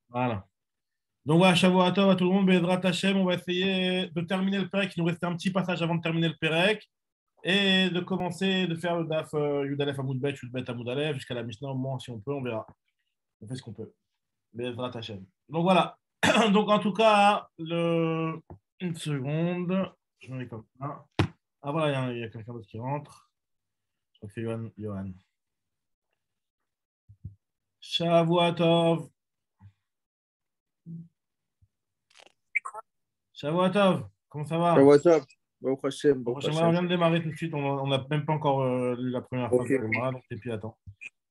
Voilà. Donc voilà, Shavua Tov à tout le monde, Bezrat Hashem, on va essayer de terminer le Pérec. Il nous restait un petit passage avant de terminer le Pérec et de commencer de faire le DAF Yud Aleph Amoud Bet, Yud Bet Amoud Aleph jusqu'à la Mishnah. Au moins, si on peut, on verra. On fait ce qu'on peut. Bezrat Hashem. Donc voilà. Donc en tout cas, une seconde. Je me mets comme ça. Ah voilà, il y a quelqu'un d'autre qui rentre. Je crois que c'est Johan. Johan. Shavua Tov. Shavua Tov. Comment ça va? Shabbat Baruch Hashem, Bon, Baruch on Hashem. vient de démarrer tout de suite. On n'a même pas encore lu la première phrase Ok. de la Gemara, donc et puis attends.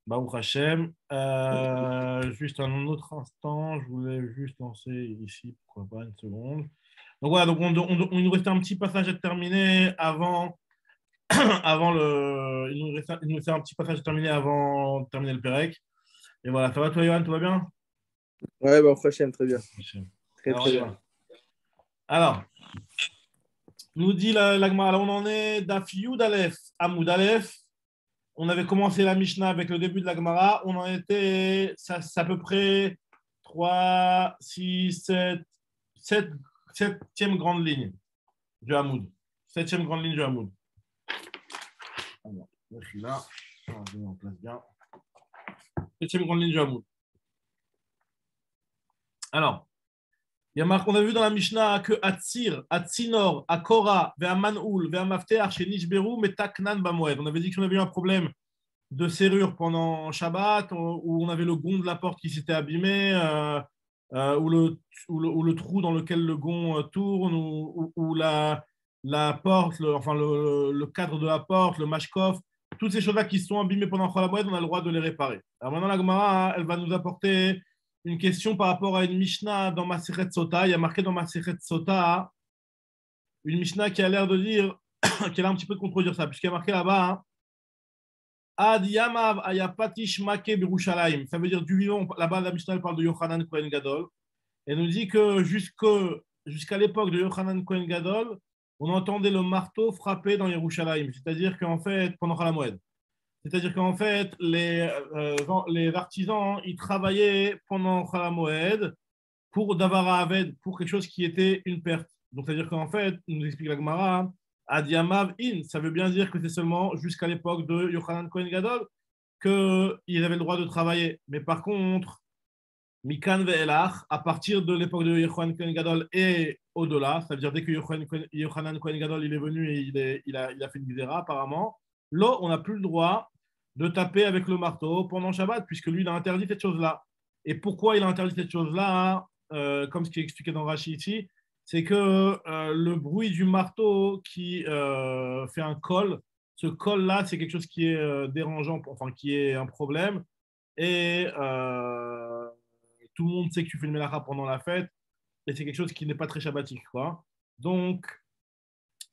Baruch Hashem. Juste un autre instant, je voulais juste lancer ici, pourquoi pas, une seconde. Donc voilà, donc il nous restait un petit passage à terminer avant, avant le. Il nous restait un petit passage à terminer avant de terminer le Pérec. Et voilà, ça va toi, Johan, tout va bien? Ouais, Baruch Hashem, très bien. Hashem. Très, Alors, on très y bien. va. Alors, nous dit la Gemara, là on en est Daf Yud Aleph, Amoud Aleph. On avait commencé la Mishnah avec le début de la Gemara. On en était, ça, c'est à peu près 3, 6, 7, septième grande ligne du Hamoud. Septième grande ligne du Hamoud. Alors, je suis là. Alors, je mets en place bien. Septième grande ligne du Hamoud. Alors, il y a marqué, on a vu dans la Mishnah que Atzir, Atzinor, Akora, Ve'amanoul, Ve'amafteach, chez Nishberu, Metaknan Bamoed. On avait dit qu'on avait eu un problème de serrure pendant Shabbat, où on avait le gond de la porte qui s'était abîmé, ou le trou dans lequel le gond tourne, ou la porte, enfin le cadre de la porte, le mashkof, toutes ces choses-là qui se sont abîmées pendant Chol Hamoed, on a le droit de les réparer. Alors maintenant, la Gemara, elle va nous apporter une question par rapport à une Mishnah dans Masechet Sota. Il y a marqué dans Masechet Sota une Mishnah qui a l'air de dire, qui a l'air un petit peu de contredire ça, puisqu'il y a marqué là-bas, hein, Ad Yamav Ayapatish Make Birushalayim. Ça veut dire du vivant. Là-bas, la Mishnah parle de Yochanan Kohen Gadol. Elle nous dit que jusqu'à l'époque de Yochanan Kohen Gadol, on entendait le marteau frapper dans Yerushalayim. C'est-à-dire qu'en fait, pendant Halamoed. C'est-à-dire qu'en fait, les artisans, ils travaillaient pendant Halamoed pour Davara Aved, pour quelque chose qui était une perte. Donc, c'est-à-dire qu'en fait, nous explique la Gemara, Adiamav in, ça veut bien dire que c'est seulement jusqu'à l'époque de Yochanan Kohen Gadol qu'ils avaient le droit de travailler. Mais par contre, Mikan ve'elach, à partir de l'époque de Yochanan Kohen Gadol et au-delà, c'est-à-dire dès que Yochanan Kohen Gadol il est venu et il a fait une gzera apparemment, là, on n'a plus le droit de taper avec le marteau pendant Shabbat, puisque lui, il a interdit cette chose-là. Et pourquoi il a interdit cette chose-là, comme ce qui est expliqué dans Rashi ici, c'est que le bruit du marteau qui fait un col, ce col-là, c'est quelque chose qui est dérangeant, enfin qui est un problème. Et tout le monde sait que tu fais le mélacha pendant la fête, et c'est quelque chose qui n'est pas très shabbatique, quoi. Donc,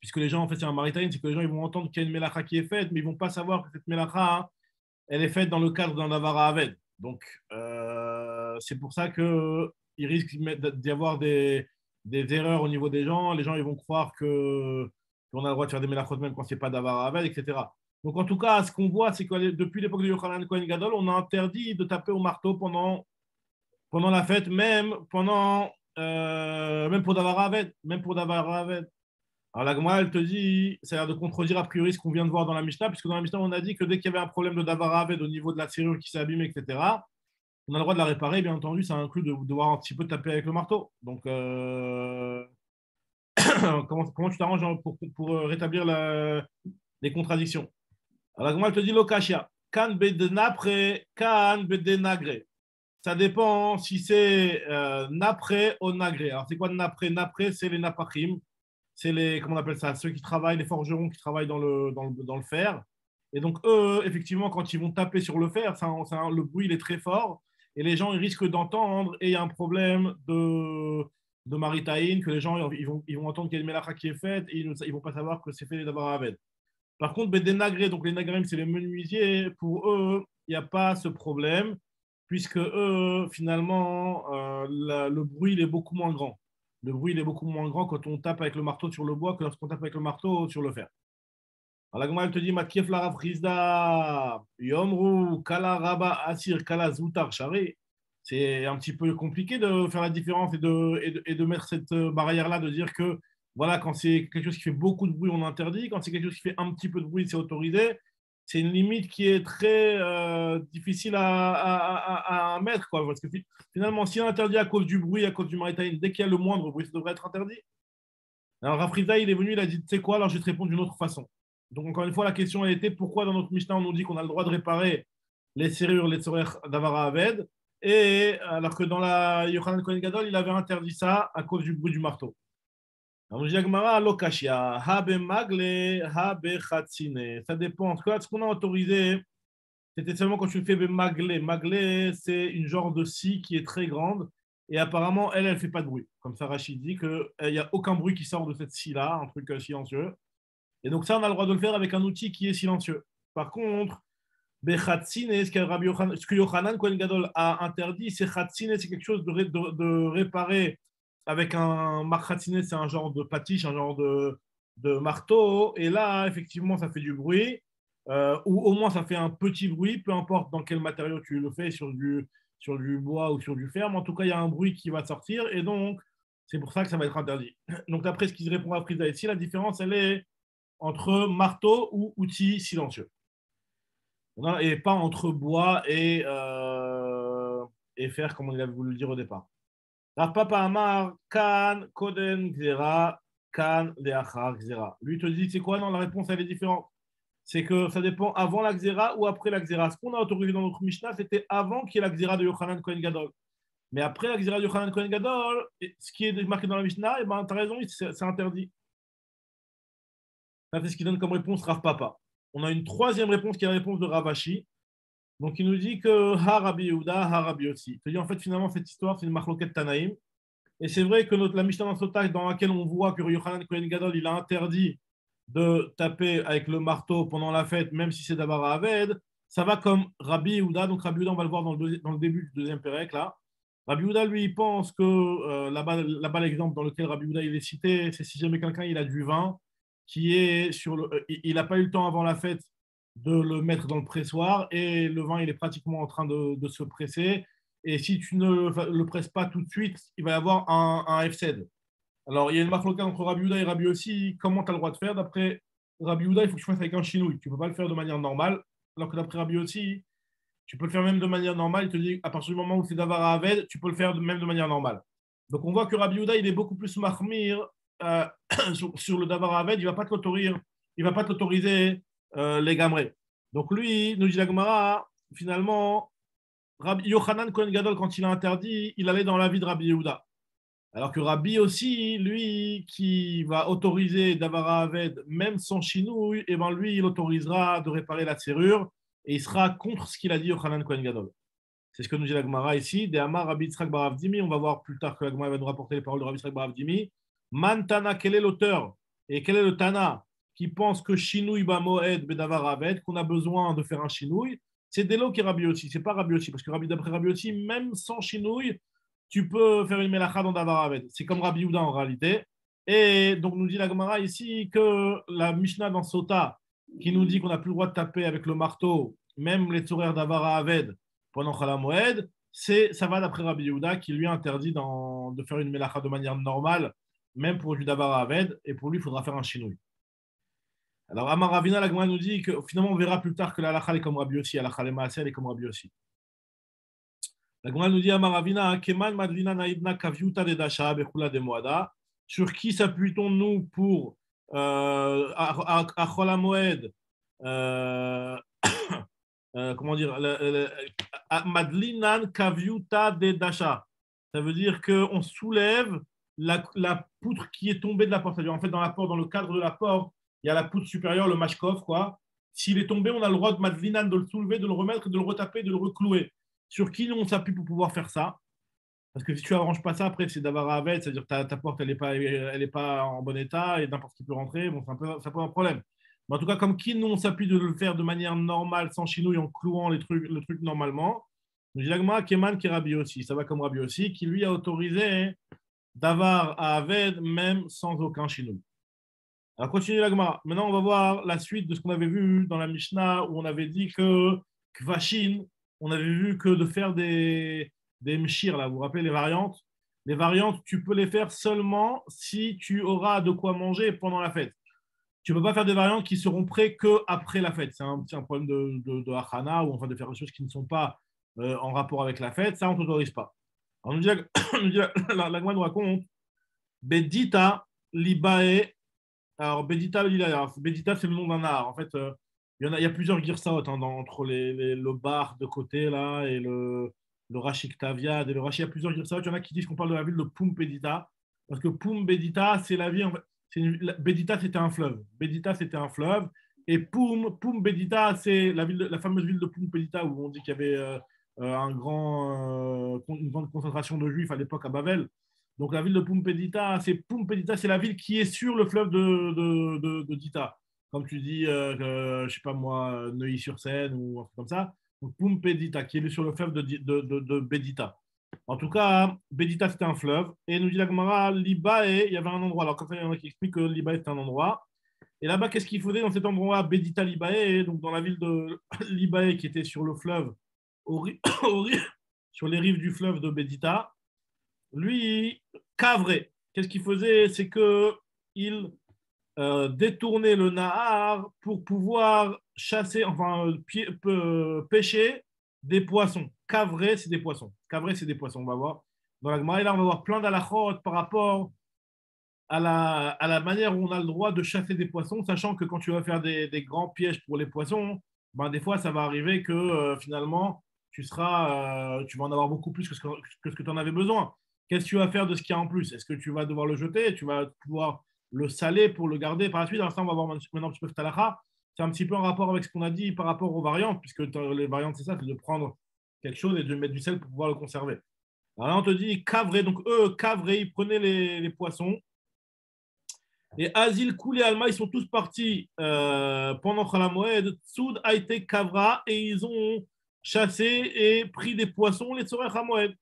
puisque les gens, en fait, c'est un maritime, c'est que les gens, ils vont entendre qu'il y a une mélacha qui est faite, mais ils vont pas savoir que cette mélacha, hein, elle est faite dans le cadre d'un avara aved. Donc, c'est pour ça que il risque d'y avoir des erreurs au niveau des gens. Les gens, ils vont croire que qu'on a le droit de faire des mélachot même quand c'est pas d'avara aved, etc. Donc, en tout cas, ce qu'on voit, c'est que depuis l'époque de Yochanan Kohen Gadol, on a interdit de taper au marteau pendant la fête, même pour Davar Aved, même pour Davar Aved. Alors la Gemara, elle te dit, ça a l'air de contredire a priori ce qu'on vient de voir dans la Mishnah, puisque dans la Mishnah, on a dit que dès qu'il y avait un problème de Davar Aved au niveau de la serrure qui s'est abîmée, etc., on a le droit de la réparer, bien entendu, ça inclut de devoir un petit peu taper avec le marteau. Donc, comment tu t'arranges pour rétablir les contradictions? Alors la Gemara, elle te dit, Lokashia, kan bedenapre, kan bedenagre. Ça dépend si c'est napré ou nagré. Alors, c'est quoi napré? Napré, c'est les napachim. C'est les, comment on appelle ça? Ceux qui travaillent, les forgerons qui travaillent dans le fer. Et donc, eux, effectivement, quand ils vont taper sur le fer, le bruit, il est très fort. Et les gens, ils risquent d'entendre. Et il y a un problème de maritaïne, que les gens, ils vont entendre qu'il y a une mélacha qui est faite. Et ils ne vont pas savoir que c'est fait d'abord avec. Par contre, ben, des nagrés, donc les nagrés, c'est les menuisiers. Pour eux, il n'y a pas ce problème puisque eux, finalement, le bruit il est beaucoup moins grand. Le bruit il est beaucoup moins grand quand on tape avec le marteau sur le bois que lorsqu'on tape avec le marteau sur le fer. Alors la Gemara te dit Matkief la Rafrizda, Yomru, Kala Raba Asir, Kala Zoutar Shari. c'est un petit peu compliqué de faire la différence et de mettre cette barrière-là, de dire que voilà, quand c'est quelque chose qui fait beaucoup de bruit, on interdit. Quand c'est quelque chose qui fait un petit peu de bruit, c'est autorisé. C'est une limite qui est très difficile à mettre, quoi. Parce que finalement, si on interdit à cause du bruit, à cause du maritime, dès qu'il y a le moindre bruit, ça devrait être interdit. Alors Rafriza, il est venu, il a dit, tu sais quoi, alors je vais te répondre d'une autre façon. Donc encore une fois, la question a été, pourquoi dans notre Mishnah, on nous dit qu'on a le droit de réparer les serrures, les tzorer d'Avara Aved, et alors que dans la Yochanan Kohen Gadol, il avait interdit ça à cause du bruit du marteau. Alors, nous dit Agmara, Lokashia, Habe Magle, Habe Chatzine. Ça dépend. En tout cas, ce qu'on a autorisé, c'était seulement quand tu fais Magle. Magle, c'est une genre de scie qui est très grande. Et apparemment, elle ne fait pas de bruit. Comme ça, Rachid dit qu'il n'y a aucun bruit qui sort de cette scie-là, un truc silencieux. Et donc, ça, on a le droit de le faire avec un outil qui est silencieux. Par contre, Bechatzine, ce que Yochanan Kohen Gadol a interdit, c'est Chatzine, c'est quelque chose de réparer avec un Marchatzine, c'est un genre de patiche, un genre de marteau. Et là, effectivement, ça fait du bruit, ou au moins ça fait un petit bruit, peu importe dans quel matériau tu le fais, sur du bois ou sur du fer. Mais en tout cas, il y a un bruit qui va sortir, et donc, c'est pour ça que ça va être interdit. Donc, d'après ce qu'il répond à Frida ici, la différence, elle est entre marteau ou outil silencieux. Et pas entre bois et fer, comme on avait voulu le dire au départ. Rav Papa Amar, Kan, Koden, Gzera, Kan, Leachar, Gzera. Lui te dit, c'est quoi? Non, la réponse, elle est différente. C'est que ça dépend avant la Gzera ou après la Gzera. Ce qu'on a autorisé dans notre Mishnah, c'était avant qu'il y ait la Gzera de Yochanan Kohen Gadol. Mais après la Gzera de Yochanan Kohen Gadol, ce qui est marqué dans la Mishnah, eh ben, tu as raison, c'est interdit. Ça, c'est ce qui donne comme réponse Rav Papa. On a une troisième réponse qui est la réponse de Ravashi. Donc, il nous dit que Ha Rabbi Yehuda, Ha Rabbi Yossi. Il dit en fait, finalement, cette histoire, c'est une machloket Tanaïm. Et c'est vrai que la Mishnah dans Sotah, dans laquelle on voit que Yochanan Kohen Gadol, il a interdit de taper avec le marteau pendant la fête, même si c'est d'abord à Aved, ça va comme Rabbi Yehuda. Donc, Rabbi Yehuda, on va le voir dans le début du deuxième pérec, là. Rabbi Yehuda, lui, il pense que là-bas, l'exemple dans lequel Rabbi Yehuda il est cité, c'est si jamais quelqu'un il a du vin qui est sur le. Il n'a pas eu le temps avant la fête de le mettre dans le pressoir et le vin il est pratiquement en train de se presser. Et si tu ne le presses pas tout de suite, il va y avoir un FCD. Alors il y a une marque locale entre Rabbi Yehuda et Rabbi Yossi. Comment tu as le droit de faire? D'après Rabbi Yehuda, il faut que tu fasses avec un chinouille. Tu ne peux pas le faire de manière normale. Alors que d'après Rabbi Yossi, tu peux le faire même de manière normale. Il te dit à partir du moment où c'est d'avar à Aved, tu peux le faire même de manière normale. Donc on voit que Rabbi Yehuda, il est beaucoup plus mahmir sur le davar à Aved. Il ne va pas t'autoriser les gamrés. Donc lui, nous dit la Gemara, finalement, Yochanan Kohen Gadol, quand il a interdit, il allait dans l'avis de Rabbi Yehuda. Alors que Rabbi aussi, lui, qui va autoriser Davara Aved, même sans chinouille, et ben lui, il autorisera de réparer la serrure et il sera contre ce qu'il a dit Yochanan Kohen Gadol. C'est ce que nous dit la Gemara ici. De Amar Rabbi Yitzhak bar Avdimi, on va voir plus tard que la Gemara va nous rapporter les paroles de Rabbi Yitzhak bar Avdimi. Mantana, quel est l'auteur et quel est le Tana qui pense que Shinouï Bamoed Bedavar Aved, qu'on a besoin de faire un Shinouï? C'est Delo qui est Rabbi Yossi, c'est pas Rabbi Yossi, parce que d'après Rabbi Yossi, même sans Shinouï, tu peux faire une Melacha dans Davar Aved. C'est comme Rabbi Yehuda en réalité. Et donc nous dit la Gemara ici que la Mishnah dans Sota, qui nous dit qu'on n'a plus le droit de taper avec le marteau, même les tzorer Davar Aved pendant Chala Moed, ça va d'après Rabbi Yehuda qui lui interdit de faire une Melacha de manière normale, même pour du Davar Aved, et pour lui, il faudra faire un Shinouï. Alors, Amar Ravina, la Gemara nous dit que finalement, on verra plus tard que la halakha est comme Rabbi Yossi, la halakha le Maaseh est comme Rabbi Yossi. La Gemara nous dit Amar Ravina, Keman Madlina Naïdna Kaviuta de Dasha, Bechula de Moada. Sur qui s'appuie-t-on-nous pour à Chol HaMoed comment dire Madlinan Kaviuta de Dasha. Ça veut dire qu'on soulève la poutre qui est tombée de la porte. C'est-à-dire, en fait, dans la porte, dans le cadre de la porte, il y a la poutre supérieure, le mashkov, quoi. S'il est tombé, on a le droit de Madlinan, de le soulever, de le remettre, de le retaper, de le reclouer. Sur qui nous on s'appuie pour pouvoir faire ça? Parce que si tu arranges pas ça, après c'est d'avoir avec, c'est-à-dire que ta porte elle est pas en bon état et n'importe qui peut rentrer, bon, ça peut un problème. Mais en tout cas, comme qui nous on s'appuie de le faire de manière normale, sans chinouille, en clouant le truc normalement, nous dit l'agma Keman qui est Rabbi aussi, ça va comme Rabbi aussi, qui lui a autorisé d'avoir à Aved même sans aucun chinouille. Alors, continue l'agma. Maintenant, on va voir la suite de ce qu'on avait vu dans la Mishnah où on avait dit que Kvashin, on avait vu que de faire des des mchir, là, vous vous rappelez les variantes? Les variantes, tu peux les faire seulement si tu auras de quoi manger pendant la fête. Tu ne peux pas faire des variantes qui seront prêtes qu'après la fête. C'est un problème de hachana ou enfin de faire des choses qui ne sont pas en rapport avec la fête. Ça, on ne t'autorise pas. Alors, la Gemara nous raconte Bedita Libae. Alors, Bedita, c'est le nom d'un art. En fait, il y a plusieurs girsaot entre le bar de côté là et le Rashik Taviad et le Rashi. Il y a plusieurs girsaot. Il y en a qui disent qu'on parle de la ville de Pumbedita parce que Pumbedita, c'est la ville. En fait, Bedita, c'était un fleuve. Bedita, c'était un fleuve. Et Pumbedita, c'est la fameuse ville de Pumbedita où on dit qu'il y avait une grande concentration de juifs à l'époque à Babel. Donc la ville de Pumbedita, c'est la ville qui est sur le fleuve de Dita. Comme tu dis, je ne sais pas moi, Neuilly-sur-Seine ou un truc comme ça. Donc Pumbedita, qui est sur le fleuve de Bedita. En tout cas, Bedita, c'était un fleuve. Et nous dit la Gemara, Libae, il y avait un endroit. Alors, comme ça, il y en a qui expliquent que Libae, c'était un endroit. Et là-bas, qu'est-ce qu'il faisait dans cet endroit, Bedita Libae, donc dans la ville de Libae, qui était sur le fleuve, sur les rives du fleuve de Bedita, lui, cavrait. Qu'est-ce qu'il faisait? C'est qu'il détournait le Nahar pour pouvoir chasser, enfin, pêcher des poissons. Cavrer, c'est des poissons. Cavrer, c'est des poissons. On va voir. Dans la Gemara, là, on va voir plein d'halachot par rapport à la manière où on a le droit de chasser des poissons, sachant que quand tu vas faire des grands pièges pour les poissons, ben, des fois, ça va arriver que finalement, tu vas en avoir beaucoup plus que ce que tu en avais besoin. Qu'est-ce que tu vas faire de ce qu'il y a en plus? Est-ce que tu vas devoir le jeter? Tu vas pouvoir le saler pour le garder par la suite? Alors ça, on va voir maintenant un petit peu cette halakha. C'est un petit peu en rapport avec ce qu'on a dit par rapport aux variantes, puisque les variantes, c'est ça, c'est de prendre quelque chose et de mettre du sel pour pouvoir le conserver. Alors là, on te dit cavrer. Donc eux, cavrer, ils prenaient les poissons. Et Azil, Koul et Alma, ils sont tous partis pendant Khalamoed. Tsoud a été Kavra et ils ont chassé et pris des poissons, les Tsorech Hamoed.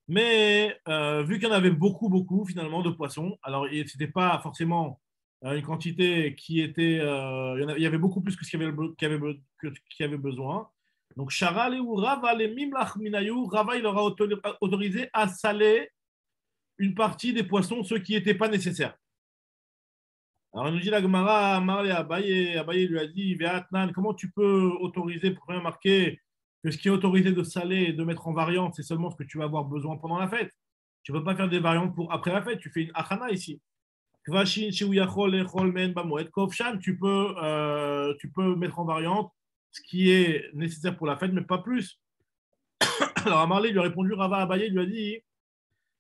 Mais vu qu'il y en avait beaucoup, beaucoup finalement de poissons, alors ce n'était pas forcément une quantité qui était. Il y avait beaucoup plus que ce qu'il y avait besoin. Donc, Sharal et Rava, les Mimlach Minayou, Rava, il leur a autorisé à saler une partie des poissons, ceux qui n'étaient pas nécessaires. Alors, il nous dit la Gemara, Amarle Abaye, Abaye lui a dit, Veatnan, comment tu peux autoriser, pour bien marquer que ce qui est autorisé de saler et de mettre en variante, c'est seulement ce que tu vas avoir besoin pendant la fête. Tu ne peux pas faire des variantes pour après la fête, tu fais une achana ici. Kvashin, Shiuyachol, Echol, Men, Bamoed, Kovshan, tu peux mettre en variante ce qui est nécessaire pour la fête, mais pas plus. Alors, Amarle lui a répondu, Rava Abaye lui a dit,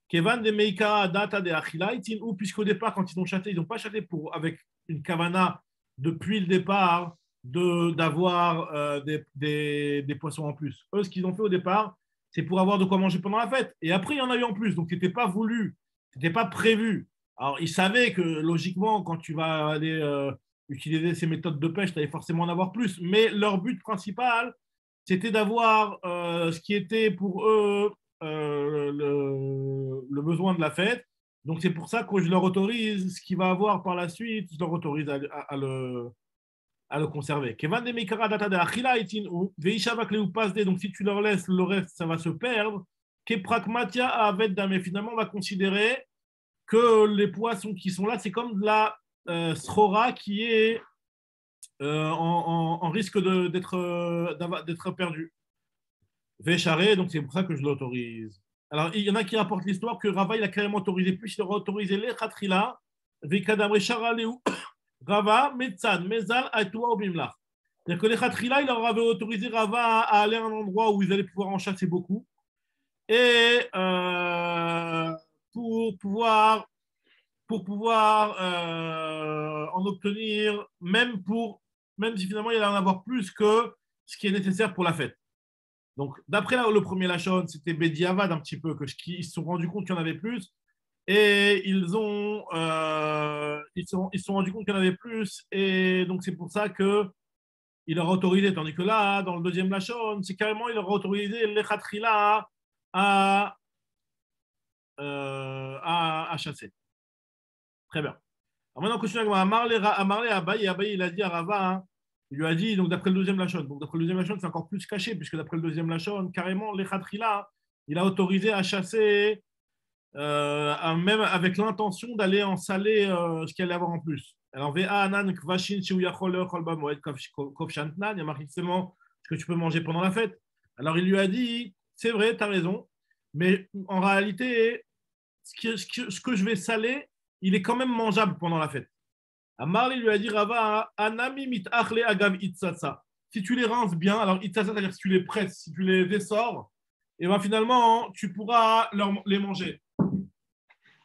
Kevan de Meikara data de Achilaitin, ou puisqu'au départ, quand ils ont chassé, ils n'ont pas chassé avec une kavana depuis le départ d'avoir des poissons en plus. Eux, ce qu'ils ont fait au départ, c'est pour avoir de quoi manger pendant la fête. Et après, il y en a eu en plus. Donc, ce n'était pas voulu, ce n'était pas prévu. Alors, ils savaient que logiquement, quand tu vas aller utiliser ces méthodes de pêche, tu allais forcément en avoir plus. Mais leur but principal, c'était d'avoir ce qui était pour eux le besoin de la fête. Donc, c'est pour ça que je leur autorise ce qu'il va avoir par la suite, je leur autorise à le conserver. Donc, si tu leur laisses le reste, ça va se perdre. Finalement, on va considérer que les poissons qui sont là, c'est comme de la srora qui est en risque d'être perdue. Vécharé, donc c'est pour ça que je l'autorise. Alors, il y en a qui rapportent l'histoire que Rava, il a carrément autorisé plus, il a autorisé les khatrila, Vekadamre Charaleu, Rava, Metzad, Mezal, Aitoua, Obimla. C'est-à-dire que les khatrila, il leur avait autorisé Rava à aller à un endroit où ils allaient pouvoir en chasser beaucoup. Et pour pouvoir en obtenir, même si finalement il allait en avoir plus que ce qui est nécessaire pour la fête. Donc, d'après le premier Lachon, c'était Bediavad un petit peu, qu'ils se sont rendus compte qu'il y en avait plus. Et ils se sont rendus compte qu'il y en avait plus. Et donc, c'est pour ça qu'il leur a autorisé. Tandis que là, dans le deuxième Lachon, c'est carrément, il leur a autorisé les Khatrila à chasser. Très bien. Alors maintenant, continue à Amarle à Abaye. Abaye, il a dit à Rava, hein, il lui a dit, donc d'après le deuxième Lachon, donc d'après le deuxième Lachon, c'est encore plus caché, puisque d'après le deuxième Lachon, carrément, les Khatrila, il a autorisé à chasser, même avec l'intention d'aller en saler ce qu'il allait avoir en plus. Alors, Ve'a anan kvashin shu yachol le'ochol ba'moed kovshantnan, il y a marqué seulement ce que tu peux manger pendant la fête. Alors, il lui a dit, c'est vrai, tu as raison, mais en réalité, ce que je vais saler, il est quand même mangeable pendant la fête. Amar lui a dit, Rava, anami mit achle agav itzatsa. Si tu les rinces bien, alors itzatsa, c'est-à-dire si tu les presses, si tu les essores, et ben finalement, tu pourras les manger.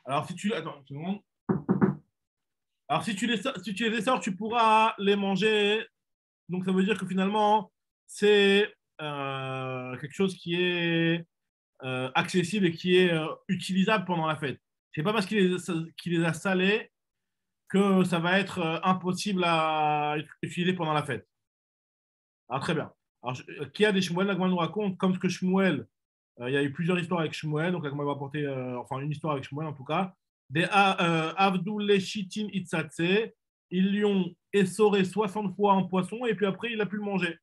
Alors, si tu. Attends, une seconde. Alors, si tu les essores, tu pourras les manger. Donc, ça veut dire que finalement, c'est quelque chose qui est accessible et qui est utilisable pendant la fête. C'est pas parce qu'il les a salés que ça va être impossible à utiliser pendant la fête. Alors, très bien. Alors, qui a des Shmuel, la Gemara nous raconte, comme ce que Shmuel, il y a eu plusieurs histoires avec Shmuel, donc la Gemara va apporter, enfin, une histoire avec Shmuel en tout cas. Des Avdoul Shitin Itzatse, ils lui ont essoré 60 fois un poisson et puis après, il a pu le manger.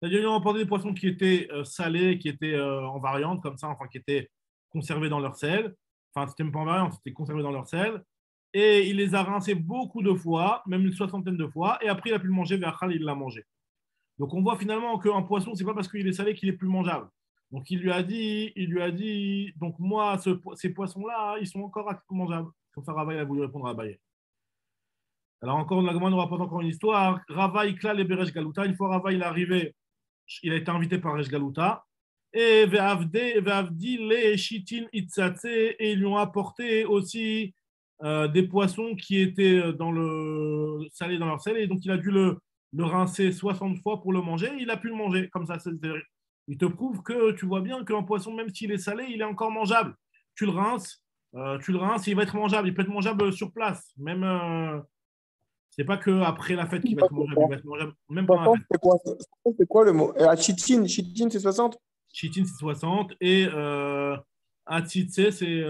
C'est-à-dire, ils lui ont apporté des poissons qui étaient salés, qui étaient en variante, comme ça, enfin, qui étaient conservés dans leur sel. Enfin, c'était même pas en variante, c'était conservé dans leur sel. Et il les a rincés beaucoup de fois, même une soixantaine de fois, et après, il a pu le manger, Ve'achal, il l'a mangé. Donc, on voit finalement qu'un poisson, c'est pas parce qu'il est salé qu'il est plus mangeable. Donc, il lui a dit, donc moi, ces poissons-là, ils sont encore mangeables. Comme ça, Rava, il a voulu répondre à Abaye. Alors, encore, la Gemara nous rapporte encore une histoire. Rava, Ikla, les Beresh Galuta. Une fois, Rava, il est arrivé, il a été invité par Resh Galuta. Et Ve'avdi, les Shitin Itzatse, et ils lui ont apporté aussi des poissons qui étaient salés dans leur sel. Et donc, il a dû le rincer 60 fois pour le manger. Et il a pu le manger. Comme ça, il te prouve que tu vois bien qu'un poisson, même s'il est salé, il est encore mangeable. Tu le rinces, il va être mangeable. Il peut être mangeable sur place. Même, c'est pas qu'après la fête qu'il va être mangeable. Il va être mangeable même pendant la 60, fête. c'est quoi le mot? Chitin, c'est 60? Chitin, c'est 60. Et Atitse, c'est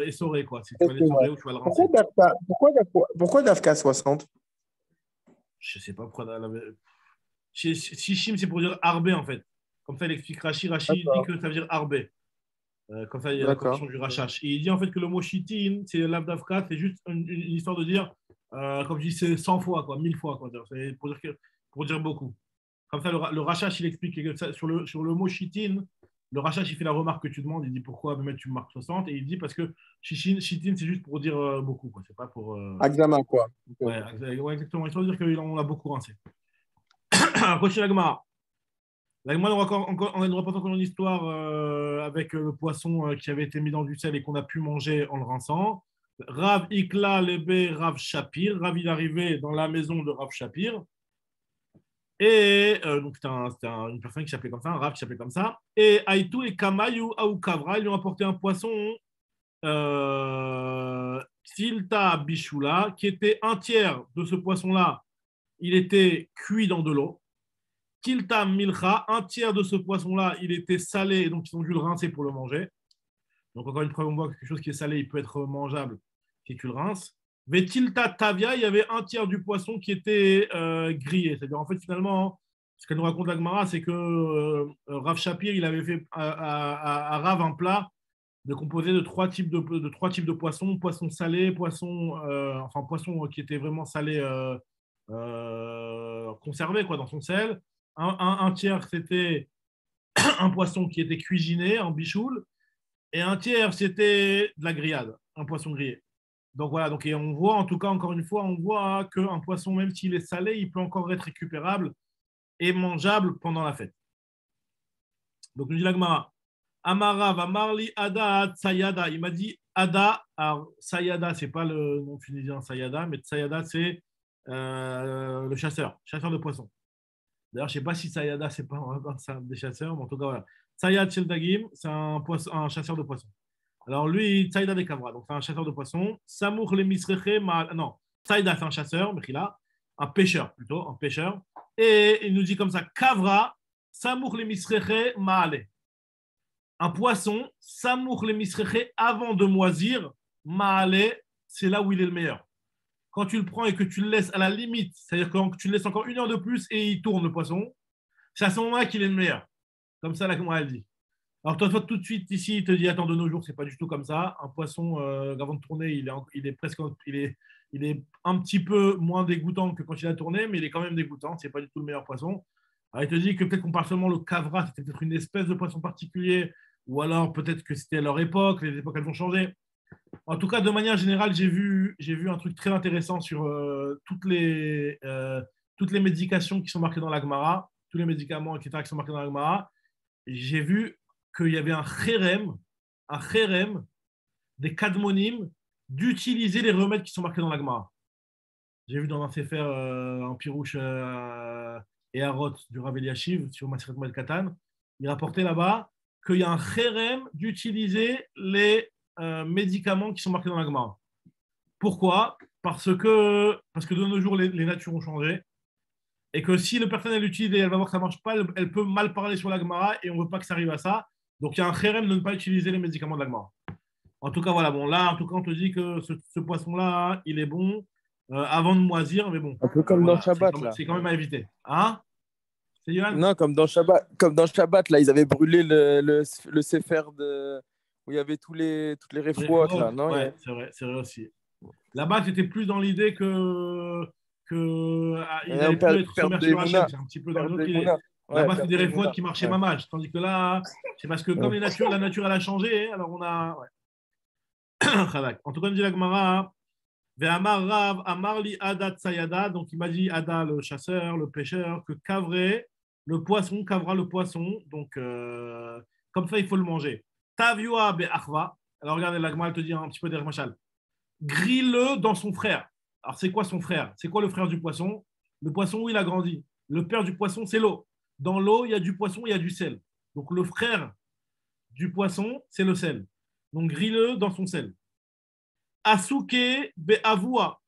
essoré, quoi. Si tu vas l'essorer ou tu vas le rincer. Pourquoi Dafka 60? Je sais pas pourquoi. Shishim, c'est pour dire arbé, en fait. Comme ça, il explique Rashi. Rashi dit que ça veut dire arbé. Comme ça, il y a la correction du rachash. Et il dit en fait que le mot chitin, c'est l'avdavka, c'est juste une histoire de dire, comme je dis, c'est 100 fois, quoi, 1000 fois. Quoi. C'est pour dire beaucoup. Comme ça, le rachash, il explique que ça, sur le mot chitin, le rachash, il fait la remarque que tu demandes. Il dit pourquoi mettre tu marques 60. Et il dit parce que chitin, c'est juste pour dire beaucoup. Quoi. C'est pas pour. Examen, quoi. Ouais, exactement. Il faut dire qu'on a beaucoup rincé. Continue la Gemara. La Gemara nous rapporte encore une histoire avec le poisson qui avait été mis dans du sel et qu'on a pu manger en le rinçant. Rav Ikla Lebe Rav Shapir. Rav, il est arrivé dans la maison de Rav Shapir. Et donc, c'était une personne qui s'appelait comme ça, un Rav qui s'appelait comme ça. Et Aïtou et Kamayu Aoukavra, ils lui ont apporté un poisson Silta Bishula, qui était un tiers de ce poisson-là. Il était cuit dans de l'eau. Kilta milcha, un tiers de ce poisson-là, il était salé, et donc ils ont dû le rincer pour le manger. Donc encore une fois, on voit que quelque chose qui est salé, il peut être mangeable si tu le rinces. Vetilta tavia, il y avait un tiers du poisson qui était grillé. C'est-à-dire, en fait, finalement, ce qu'elle nous raconte la Gemara, c'est que Rav Shapir, il avait fait à Rav un plat composé de trois types de poissons, poisson salé, poisson qui était vraiment salé, conservé quoi, dans son sel. Un tiers, c'était un poisson qui était cuisiné en bichoule, et un tiers, c'était de la grillade, un poisson grillé. Donc voilà, et on voit, en tout cas, encore une fois, on voit qu'un poisson, même s'il est salé, il peut encore être récupérable et mangeable pendant la fête. Donc, nous dit la Gemara, Amara va marli Ada Tsayada. Il m'a dit Ada. Alors, Sayada, ce n'est pas le nom tunisien Sayada, mais Tsayada, c'est le chasseur de poissons. D'ailleurs, je ne sais pas si Sayada, c'est pas un des chasseurs, mais en tout cas, voilà. Sayad Sheldagim, c'est un chasseur de poissons. Alors, lui, Sayada des Kavra, donc c'est un chasseur de poissons. Samour le Misreche, non, Sayada, c'est un chasseur, Mechila, un pêcheur plutôt, un pêcheur. Et il nous dit comme ça Kavra, Samour le Misreche, Maale. Un poisson, Samour le Misreche, avant de moisir, Maale, c'est là où il est le meilleur. Quand tu le prends et que tu le laisses à la limite, c'est-à-dire que tu le laisses encore 1 heure de plus et il tourne le poisson, c'est à ce moment-là qu'il est le meilleur. Comme ça, la Gemara elle dit. Alors, toi, tout de suite, ici, il te dit, attends, de nos jours, c'est pas du tout comme ça. Un poisson, avant de tourner, il est presque, il est un petit peu moins dégoûtant que quand il a tourné, mais il est quand même dégoûtant. C'est pas du tout le meilleur poisson. Alors, il te dit que peut-être qu'on parle seulement le cavra, c'était peut-être une espèce de poisson particulier, ou alors peut-être que c'était à leur époque, les époques, elles ont changé. En tout cas, de manière générale, j'ai vu un truc très intéressant sur toutes les médications qui sont marquées dans la Gemara, tous les médicaments, etc., qui sont marqués dans la Gemara. J'ai vu qu'il y avait un chérem des kadmonim d'utiliser les remèdes qui sont marqués dans la Gemara. J'ai vu dans un sefer en Pirouche et Harot du Rav Eliashiv sur Maseret Moed Katan, il rapportait là-bas qu'il y a un chérem d'utiliser les médicaments qui sont marqués dans la Gemara. Pourquoi ? Parce que de nos jours, les natures ont changé et que si le personnel l'utilise et elle va voir que ça ne marche pas, elle peut mal parler sur la Gemara et on ne veut pas que ça arrive à ça. Donc il y a un chérem de ne pas utiliser les médicaments de la Gemara. En tout cas, voilà, bon, là, en tout cas, on te dit que ce poisson-là, il est bon avant de moisir, mais bon, Un peu comme voilà, dans Shabbat, là. c'est quand même à éviter. Hein ? C'est Yohan ? Non, comme dans Shabbat, là, ils avaient brûlé le Sefer où il y avait toutes les réfouates, là, non? Ouais, c'est vrai aussi. Là-bas, tu étais plus dans l'idée il allait plus être Perdre sommaire des sur Hachem. Mouna. C'est un petit peu dans une Perdre autre des idée. Mouna. Ouais, Là-bas, c'est des perdre des réfouates Mouna. qui marchaient Ouais. mamage. Tandis que là, c'est parce que comme la nature, elle a changé, alors on a. Ouais. En tout cas, on dit la Gemara, Ve'amar Rav, Amar li Adat Sayada, donc il m'a dit Ada, le chasseur, le pêcheur, que Kavré, le poisson, Kavra, le poisson, donc comme ça, il faut le manger. Tavioa be'achva, alors regardez, la Gemara, elle te dit un petit peu derrière Machal. Grille-le dans son frère. Alors, c'est quoi son frère ? C'est quoi le frère du poisson ? Le poisson où il a grandi. Le père du poisson, c'est l'eau. Dans l'eau, il y a du poisson, il y a du sel. Donc, le frère du poisson, c'est le sel. Donc, grille-le dans son sel. Asuke be'avua.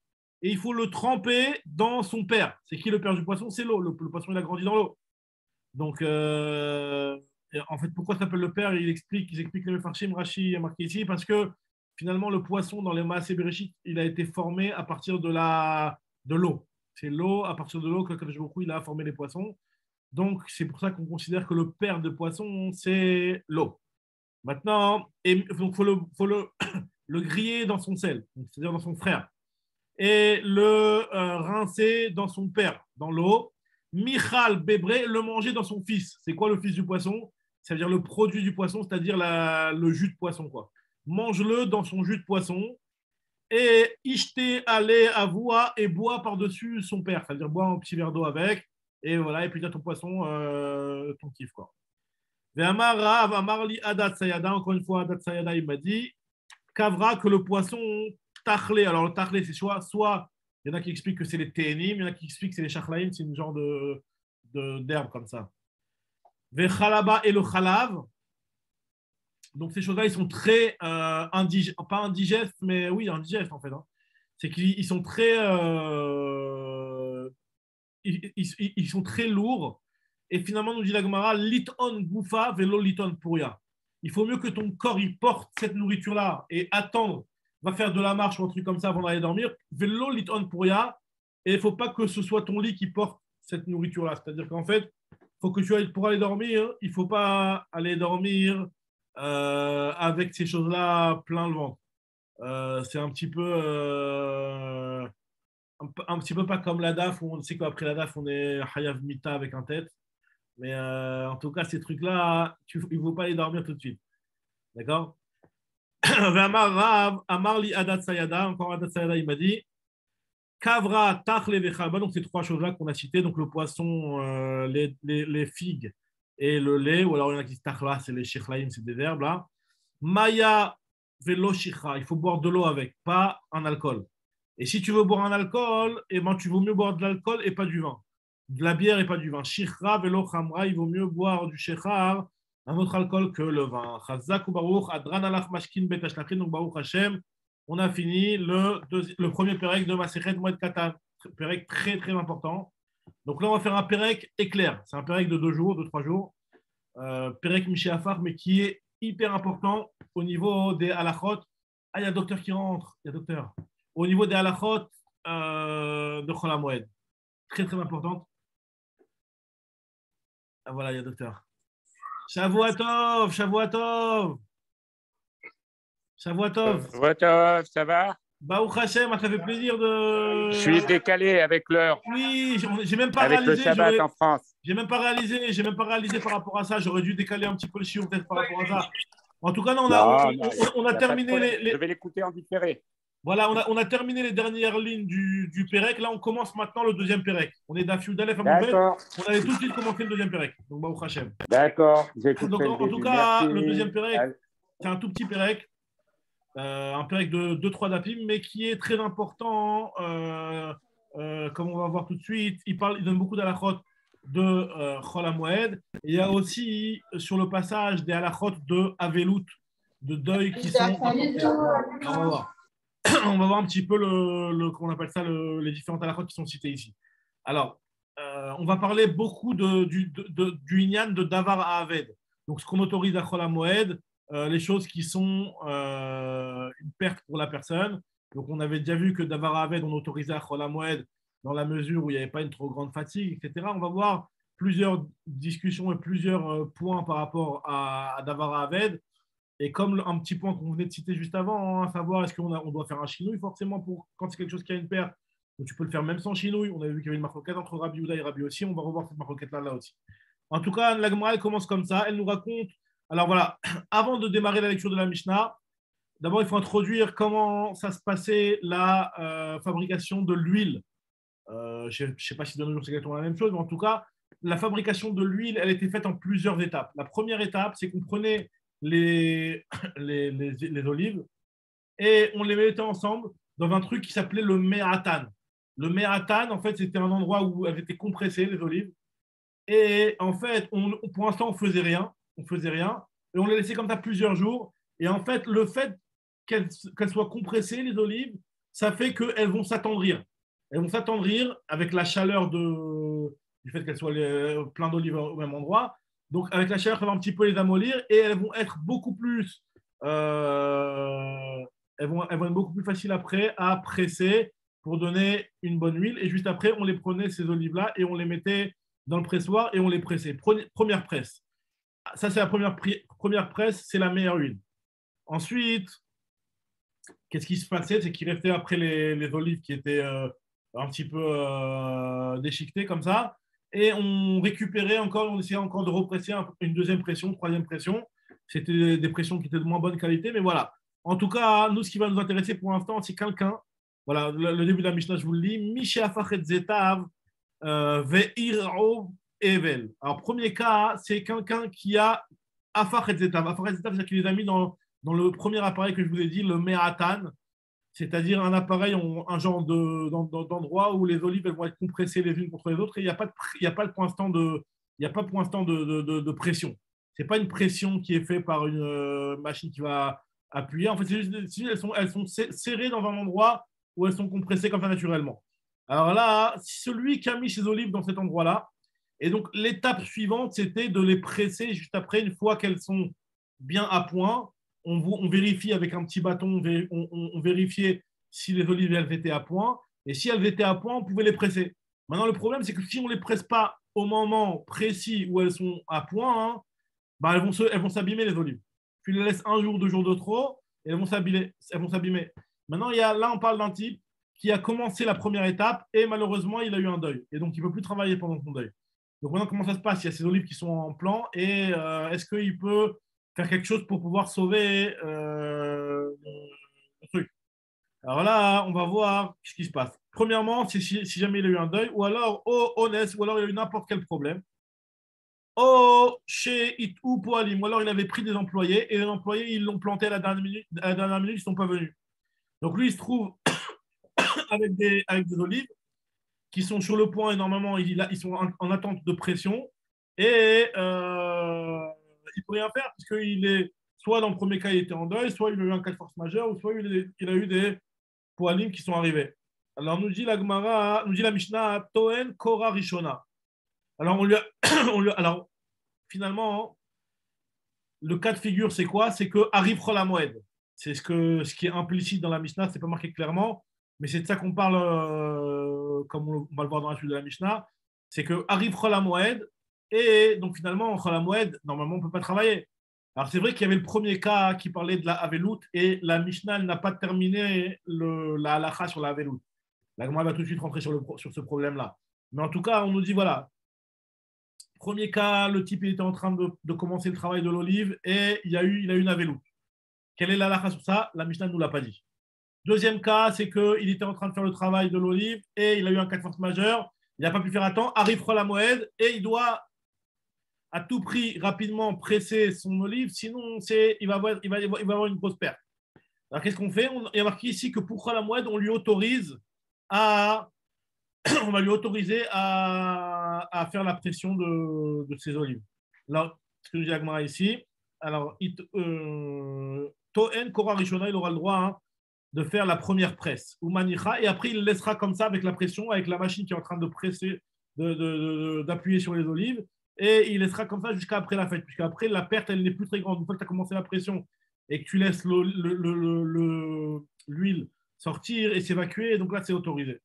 Et il faut le tremper dans son père. C'est qui le père du poisson ? C'est l'eau. Le poisson, il a grandi dans l'eau. Donc, en fait, pourquoi ça s'appelle le père ? Ils expliquent les Mefarshim, Rashi a marqué ici, parce que finalement, le poisson dans les Maaseh Bereshit, il a été formé à partir de l'eau. C'est l'eau, à partir de l'eau que Kadosh Baruch Hu, il a formé les poissons. Donc, c'est pour ça qu'on considère que le père de poisson, c'est l'eau. Maintenant, donc, faut le griller dans son sel, c'est-à-dire dans son frère, et le rincer dans son père, dans l'eau. Michal Bébré, le manger dans son fils. C'est quoi le fils du poisson ? C'est-à-dire le produit du poisson, c'est-à-dire le jus de poisson, quoi. Mange-le dans son jus de poisson et ishte ale avoua et bois par-dessus son père, c'est-à-dire bois un petit verre d'eau avec et voilà, et puis tu as ton poisson, ton kiff, quoi. Ve'amar Rav, amar li Adat Sayada, encore une fois, Adat Sayada, il m'a dit Kavra, que le poisson tachlé. Alors le tachlé, c'est soit il y en a qui expliquent que c'est les ténim, il y en a qui expliquent que c'est les chachlaïm, c'est une genre d'herbe comme ça. Ve'chalaba et le chalav. Donc ces choses-là, ils sont très pas indigestes, mais oui, indigestes en fait. Hein. C'est qu'ils sont très, ils sont très lourds. Et finalement, nous dit la Gemara, liton goufa velo liton puria. Il faut mieux que ton corps il porte cette nourriture-là et attendre, va faire de la marche ou un truc comme ça avant d'aller dormir. Velo liton puria. Et il ne faut pas que ce soit ton lit qui porte cette nourriture-là. C'est-à-dire qu'en fait, faut que tu ailles pour aller dormir. Il ne faut pas aller dormir avec ces choses-là plein le ventre. C'est un petit peu un petit peu pas comme la DAF où on sait qu'après la DAF on est Hayav Mita avec un tête, mais en tout cas ces trucs-là il ne faut pas aller dormir tout de suite, d'accord. Amar Rav, Amar li Adat Sayada, encore Adat Sayada il m'a dit Kavra, Tachle Vechalba, donc ces trois choses-là qu'on a citées, donc le poisson, les figues et le lait, ou alors il y en a qui disent Tachla, c'est les shichlaim, c'est des verbes là. Maya Velo Shichra, il faut boire de l'eau avec, pas un alcool. Et si tu veux boire un alcool, eh ben, tu vaut mieux boire de l'alcool et pas du vin. De la bière et pas du vin. Shichra Velo Khamra, il vaut mieux boire du shechar, un autre alcool que le vin. Chazak ou Baruch, Adran Alach Mashkin Betashlachin, donc Baruch Hashem. On a fini le premier Pérec de Masechet Moed Katan. Pérec très très important. Donc là, on va faire un Pérec éclair. C'est un Pérec de 2 jours, de 3 jours. Pérec Miché Afar, mais qui est hyper important au niveau des halachot. Ah, il y a un docteur qui rentre. Il y a un docteur. Au niveau des halachot de Chol HaMoed. Très très importante. Ah, voilà, il y a un docteur. Shavuatov, Shavuatov, Shavuatov. Votre, ça va? Baruch Hashem, ça fait plaisir Je suis de. décalé avec l'heure, Oui, j'ai même pas avec le réalisé. Shabbat en France. J'ai même pas réalisé par rapport à ça. J'aurais dû décaler un petit peu le chiot peut-être par rapport à ça. En tout cas, non, Non, on a y a pas de terminé problème. Je vais l'écouter en différé. voilà, on a terminé les dernières lignes du Pérec. Là, on commence maintenant le deuxième Pérec. On est d'Afiou d'Alef à Mouvet. D'accord, On allait tout de suite commencer le deuxième Pérec. Donc, Baruch Hashem. d'accord. Donc, J'écouterai le en tout début. cas, Merci. le deuxième Pérec, Allez. c'est un tout petit Pérec. Un Pérec de 2-3 dapim, mais qui est très important. Comme on va voir tout de suite, il donne beaucoup d'halachot de Chol HaMoed. Il y a aussi sur le passage des halachot de Avelut, de deuil qui sont apportés. On va voir. On va voir un petit peu comment on appelle ça, les différentes halachot qui sont citées ici. Alors, on va parler beaucoup du Inyan de Davar Ha'aved. Donc, ce qu'on autorise à Chol HaMoed, les choses qui sont une perte pour la personne. Donc, on avait déjà vu que Davar Ha'aved, on autorisait à Chol HaMoed dans la mesure où il n'y avait pas une trop grande fatigue, etc. On va voir plusieurs discussions et plusieurs points par rapport à Davar Ha'aved. Et comme un petit point qu'on venait de citer juste avant, à savoir est-ce on doit faire un chinouille forcément quand c'est quelque chose qui a une perte, donc tu peux le faire même sans chinouille. On avait vu qu'il y avait une marloquette entre Rabbi Yehuda et Rabbi aussi. On va revoir cette marloquette-là aussi. En tout cas, la Gemara, elle commence comme ça. Elle nous raconte. Alors voilà, avant de démarrer la lecture de la Mishnah, d'abord il faut introduire comment ça se passait la fabrication de l'huile. Je ne sais pas si de nos jours c'est exactement la même chose, mais en tout cas, la fabrication de l'huile, elle était faite en plusieurs étapes. La première étape, c'est qu'on prenait les olives et on les mettait ensemble dans un truc qui s'appelait le me'atan. Le me'atan, en fait, c'était un endroit où elles étaient compressées, les olives. Et en fait, pour l'instant, on faisait rien. On faisait rien. Et on les laissait comme ça plusieurs jours. Et en fait, le fait qu'elles soient compressées, les olives, ça fait qu'elles vont s'attendrir. Elles vont s'attendrir avec la chaleur du fait qu'elles soient plein d'olives au même endroit. Donc, avec la chaleur, ça va un petit peu les amollir et elles vont être beaucoup plus, elles vont être beaucoup plus faciles après à presser pour donner une bonne huile. Et juste après, on les prenait, ces olives-là, et on les mettait dans le pressoir et on les pressait. Première presse. Ça, c'est la première presse, c'est la meilleure huile. Ensuite, qu'est-ce qui se passait? C'est qu'il restait après les olives qui étaient un petit peu déchiquetées comme ça. Et on récupérait encore, on essayait encore de represser une deuxième pression, troisième pression. C'était des pressions qui étaient de moins bonne qualité, mais voilà. En tout cas, nous, ce qui va nous intéresser pour l'instant, c'est quelqu'un. Voilà, le début de la Mishnah, je vous le lis. Misha Fachet Zetav Ve'iro Evel. Alors, premier cas, c'est quelqu'un qui a Afachet Zetav. Afachet Zetav, c'est-à-dire qu'il les a mis dans le premier appareil que je vous ai dit, le Me'atan, c'est-à-dire un appareil, un genre d'endroit où les olives elles vont être compressées les unes contre les autres et il n'y a pas pour l'instant de pression. Ce n'est pas une pression qui est faite par une machine qui va appuyer. En fait, c'est juste, elles sont serrées dans un endroit où elles sont compressées comme ça naturellement. Alors là, celui qui a mis ses olives dans cet endroit-là, et donc l'étape suivante, c'était de les presser juste après, une fois qu'elles sont bien à point. On vérifie avec un petit bâton, on vérifiait si les olives elles étaient à point. Et si elles étaient à point, on pouvait les presser. Maintenant, le problème, c'est que si on ne les presse pas au moment précis où elles sont à point, hein, bah, elles vont s'abîmer, les olives. Tu les laisses un jour, 2 jours de trop, et elles vont s'abîmer. Maintenant, là, on parle d'un type qui a commencé la première étape et malheureusement, il a eu un deuil. Et donc, il ne peut plus travailler pendant son deuil. Donc, maintenant, comment ça se passe? Il y a ces olives qui sont en plan et est-ce qu'il peut faire quelque chose pour pouvoir sauver le truc? Alors là, on va voir ce qui se passe. Premièrement, si jamais il a eu un deuil, ou alors honnête, ou alors il a eu n'importe quel problème. Chez Itou Poalim, ou alors il avait pris des employés et les employés ils l'ont planté à la dernière minute, ils ne sont pas venus. Donc lui, il se trouve avec des olives qui sont sur le point et normalement ils sont en attente de pression et il ne peut rien faire puisqu'il est soit dans le premier cas il était en deuil, soit il a eu un cas de force majeure, ou soit il a eu des poalim qui sont arrivés. Alors nous dit la Gemara, nous dit la Mishnah, Toen Kora Rishona. Alors alors finalement le cas de figure c'est quoi? C'est que arrive Chol HaMoed. C'est ce qui est implicite dans la Mishnah, c'est pas marqué clairement, mais c'est de ça qu'on parle, comme on va le voir dans la suite de la Mishnah, c'est que arrive Chol HaMoed, Et donc, finalement, en Chol HaMoed, normalement, on ne peut pas travailler. Alors, c'est vrai qu'il y avait le premier cas qui parlait de la Avelout et la Mishnah elle n'a pas terminé la halacha sur la Avelout. La Gemara va tout de suite rentrer sur ce problème-là. Mais en tout cas, on nous dit voilà, premier cas, le type il était en train de commencer le travail de l'olive et il a eu une Avelout. Quelle est la halacha sur ça? La Mishnah ne nous l'a pas dit. Deuxième cas, c'est qu'il était en train de faire le travail de l'olive et il a eu un cas de force majeure. Il n'a pas pu faire à temps. Arrive Chol HaMoed et il doit à tout prix rapidement presser son olive, sinon il va avoir une grosse perte. Alors qu'est-ce qu'on fait? Il y a marqué ici que pour Chol HaMoed, on lui autorise on va lui autoriser à faire la pression de ses olives. Alors, ce que nous dit Agmara ici, alors, Toen Kora Rishona, il aura le droit de faire la première presse, ou manicha, et après il laissera comme ça avec la pression, avec la machine qui est en train de presser, d'appuyer sur les olives, et il laissera comme ça jusqu'à après la fête, puisqu'après la perte elle n'est plus très grande. Une fois que tu as commencé la pression et que tu laisses l'huile sortir et s'évacuer, donc là c'est autorisé.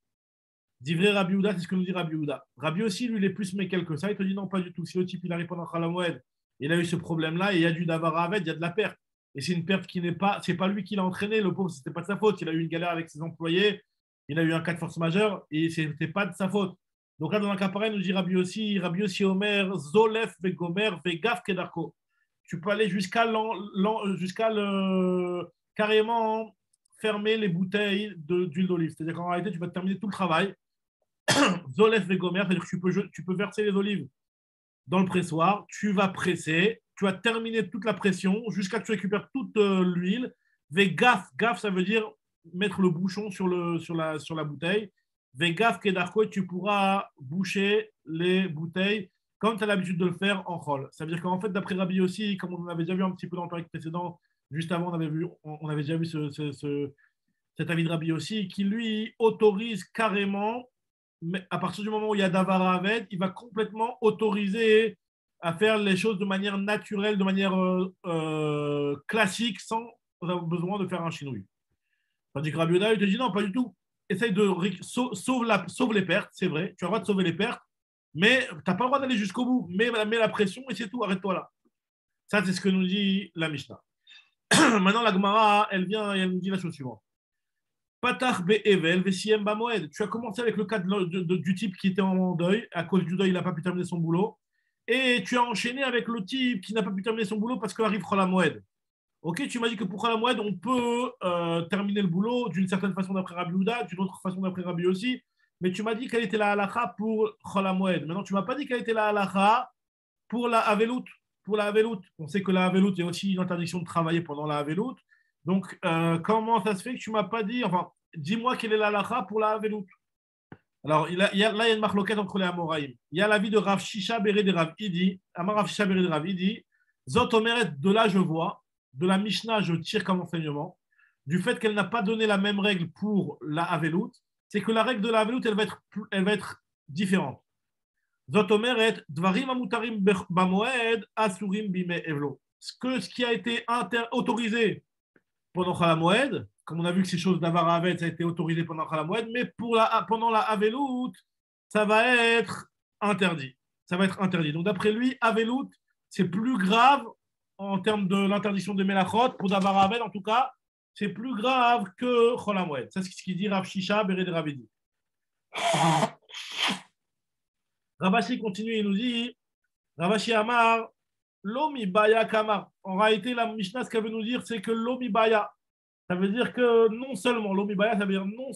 Divrei Rabbi Yehuda, c'est ce que nous dit Rabbi Yehuda. Rabbi aussi, lui, il est plus méquel que ça. Il te dit non, pas du tout. Si le type il arrive pendant Chol HaMoed, il a eu ce problème-là et il y a du davar aved, il y a de la perte. Et c'est une perte qui n'est pas, c'est pas lui qui l'a entraîné. Le pauvre, c'était pas de sa faute. Il a eu une galère avec ses employés, il a eu un cas de force majeure et c'était pas de sa faute. Donc là, dans un cas pareil, nous dit Rabbi aussi Omer, Zolef vegomer vegaf kedarko. Tu peux aller jusqu'à carrément fermer les bouteilles d'huile d'olive. C'est-à-dire qu'en réalité, tu vas terminer tout le travail. Zolef vegomer, c'est-à-dire que tu peux verser les olives dans le pressoir, tu vas presser, tu vas terminer toute la pression jusqu'à ce que tu récupères toute l'huile. Vegaf, gaf, ça veut dire mettre le bouchon sur la bouteille. Vegaf kedarko, tu pourras boucher les bouteilles comme tu as l'habitude de le faire en chol. Ça veut dire qu'en fait, d'après Rabbi aussi, comme on avait déjà vu un petit peu dans le période précédent, juste avant, on avait déjà vu cet avis de Rabbi aussi, qui lui autorise carrément, mais à partir du moment où il y a davar aved, il va complètement autoriser à faire les choses de manière naturelle, de manière classique, sans avoir besoin de faire un chinouille. Tandis que Rabbi Yehuda, il te dit non, pas du tout. Essaye de sauve les pertes, c'est vrai, tu as le droit de sauver les pertes, mais tu n'as pas le droit d'aller jusqu'au bout. Mets la pression et c'est tout, arrête-toi là. Ça, c'est ce que nous dit la Mishnah. Maintenant, la Gemara, elle vient et elle nous dit la chose suivante. Patach be'evel vesiem bamoed. Tu as commencé avec le cas du type qui était en deuil. À cause du deuil, il n'a pas pu terminer son boulot. Et tu as enchaîné avec le type qui n'a pas pu terminer son boulot parce qu'arrive Chol HaMoed. Ok, tu m'as dit que pour Chol HaMoed, on peut terminer le boulot d'une certaine façon d'après Rabbi Yehuda, d'une autre façon d'après Rabbi aussi. Mais tu m'as dit quelle était la halacha pour Chol HaMoed. Maintenant, tu ne m'as pas dit quelle était la halacha pour la Avelout. Pour la Avelout, on sait que la Avelout, il y a aussi une interdiction de travailler pendant la Avelout. Donc, comment ça se fait que tu ne m'as pas dit, enfin, dis-moi quelle est la halacha pour la Avelout. Alors, là, il y a une marloquette entre les Amoraïm. Il y a l'avis de Rav Shisha Béré de Rav Idi. Amar Rav Shisha Béré de Rav Idi. Zot Omeret, de là je vois, de la Mishnah, je tire comme enseignement, du fait qu'elle n'a pas donné la même règle pour la Avelout, c'est que la règle de la Avelout, elle va être différente. Zot Omeret, Dvarim Amutarim Bamoed, Asurim Bime Evlo. Ce qui a été autorisé pendant Chol HaMoed, comme on a vu que ces choses d'Avar Aved, ça a été autorisé pendant Chol HaMoed, mais pendant la Avelout, ça va être interdit. Ça va être interdit. Donc d'après lui, Avelout, c'est plus grave en termes de l'interdiction de Melachot, pour Davar Aved en tout cas, c'est plus grave que Chol HaMoed. C'est ce qu'il dit Rav Shisha Béré de Rav Idi. Ravashi continue, il nous dit, Ravashi Amar, Lomi Baya Kamar. En réalité, la Mishnah, ce qu'elle veut nous dire, c'est que Lomi Baya, ça veut dire que non seulement, Lomi Baya, ça veut dire non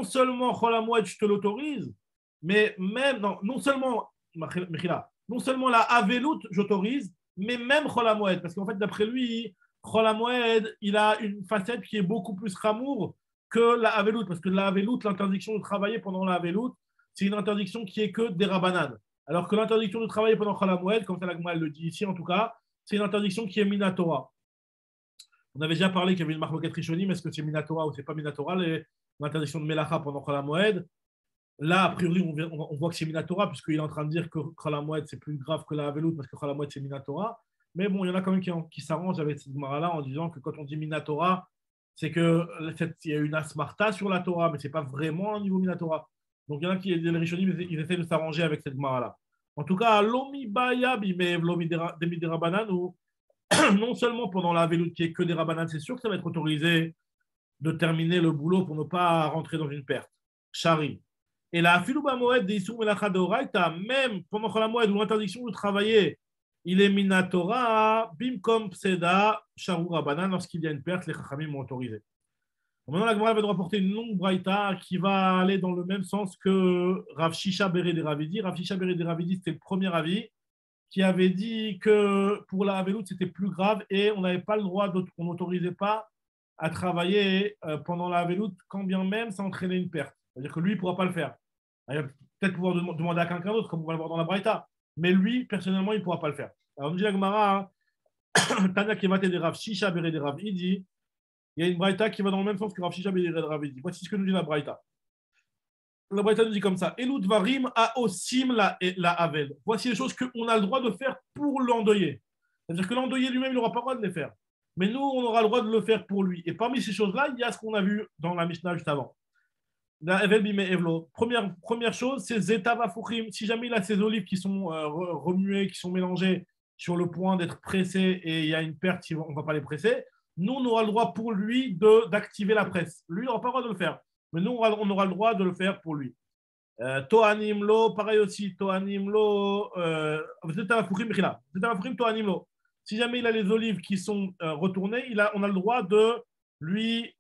seulement Chol HaMoed, je te l'autorise, mais même, non seulement la Avelout, j'autorise, mais même Chol HaMoed, parce qu'en fait, d'après lui, Chol HaMoed, il a une facette qui est beaucoup plus ramour que la Avelout, parce que la Avelout, l'interdiction de travailler pendant la Avelout, c'est une interdiction qui est que des rabanades. Alors que l'interdiction de travailler pendant Chol HaMoed, comme ça la Gemara le dit ici en tout cas, c'est une interdiction qui est minatora. On avait déjà parlé qu'il y avait une marloquette rishonim, est-ce que c'est minatora ou c'est pas minatora, l'interdiction de Melacha pendant Chol HaMoed. Là, a priori, on voit que c'est minatora, puisqu'il est en train de dire que Chol HaMoed c'est plus grave que la Avelout, parce que Chol HaMoed c'est minatora. Mais bon, il y en a quand même qui s'arrangent avec cette Gemara-là en disant que quand on dit minatora, c'est qu'il y a une asmarta sur la Torah, mais ce n'est pas vraiment un niveau minatora. Donc il y en a qui, les rishonim, ils essaient de s'arranger avec cette Gemara-là. En tout cas, l'omi baya bimev l'omi demi des rabanan, ou non seulement pendant la veloute qui est que des rabanan, c'est sûr que ça va être autorisé de terminer le boulot pour ne pas rentrer dans une perte. Shari. Et la filouba moed des issour melacha deoraita, même pendant la moed où l'interdiction de travailler, il est minatora, bimkom pseda, sharu rabanan, lorsqu'il y a une perte, les chachamim ont autorisé. Maintenant, la Gemara va nous rapporter une longue braïta qui va aller dans le même sens que Rav Shisha Beret de Ravidi. Rav Shisha Beret de Ravidi, c'était le premier avis qui avait dit que pour la Havelout, c'était plus grave et on n'avait pas le droit, on n'autorisait pas à travailler pendant la Havelout, quand bien même ça entraînait une perte. C'est-à-dire que lui, il ne pourra pas le faire. Il va peut-être pouvoir demander à quelqu'un d'autre, comme on va le voir dans la braïta, mais lui, personnellement, il ne pourra pas le faire. Alors, on dit la Gemara, Tanya Kemate de Rav Shisha Beret de Ravidi, il y a une braïta qui va dans le même sens que Rav Shisha Beret de Ravidi. Voici ce que nous dit la braïta. La braïta nous dit comme ça. Elud varim a osim la aved. Voici les choses qu'on a le droit de faire pour l'endeuillé. C'est-à-dire que l'endeuillé lui-même, il n'aura pas le droit de les faire. Mais nous, on aura le droit de le faire pour lui. Et parmi ces choses-là, il y a ce qu'on a vu dans la Mishnah juste avant. La Evel Bime Evlo. Première chose, c'est Zetava Fuchim. Si jamais il a ces olives qui sont remuées, qui sont mélangées sur le point d'être pressées et il y a une perte, on ne va pas les presser, nous, on aura le droit pour lui d'activer la presse. Lui, il n'aura pas le droit de le faire. Mais nous, on aura le droit de le faire pour lui. Toanimlo, pareil aussi. Toanimlo, Toanimlo. Si jamais il a les olives qui sont retournées, on a le droit de lui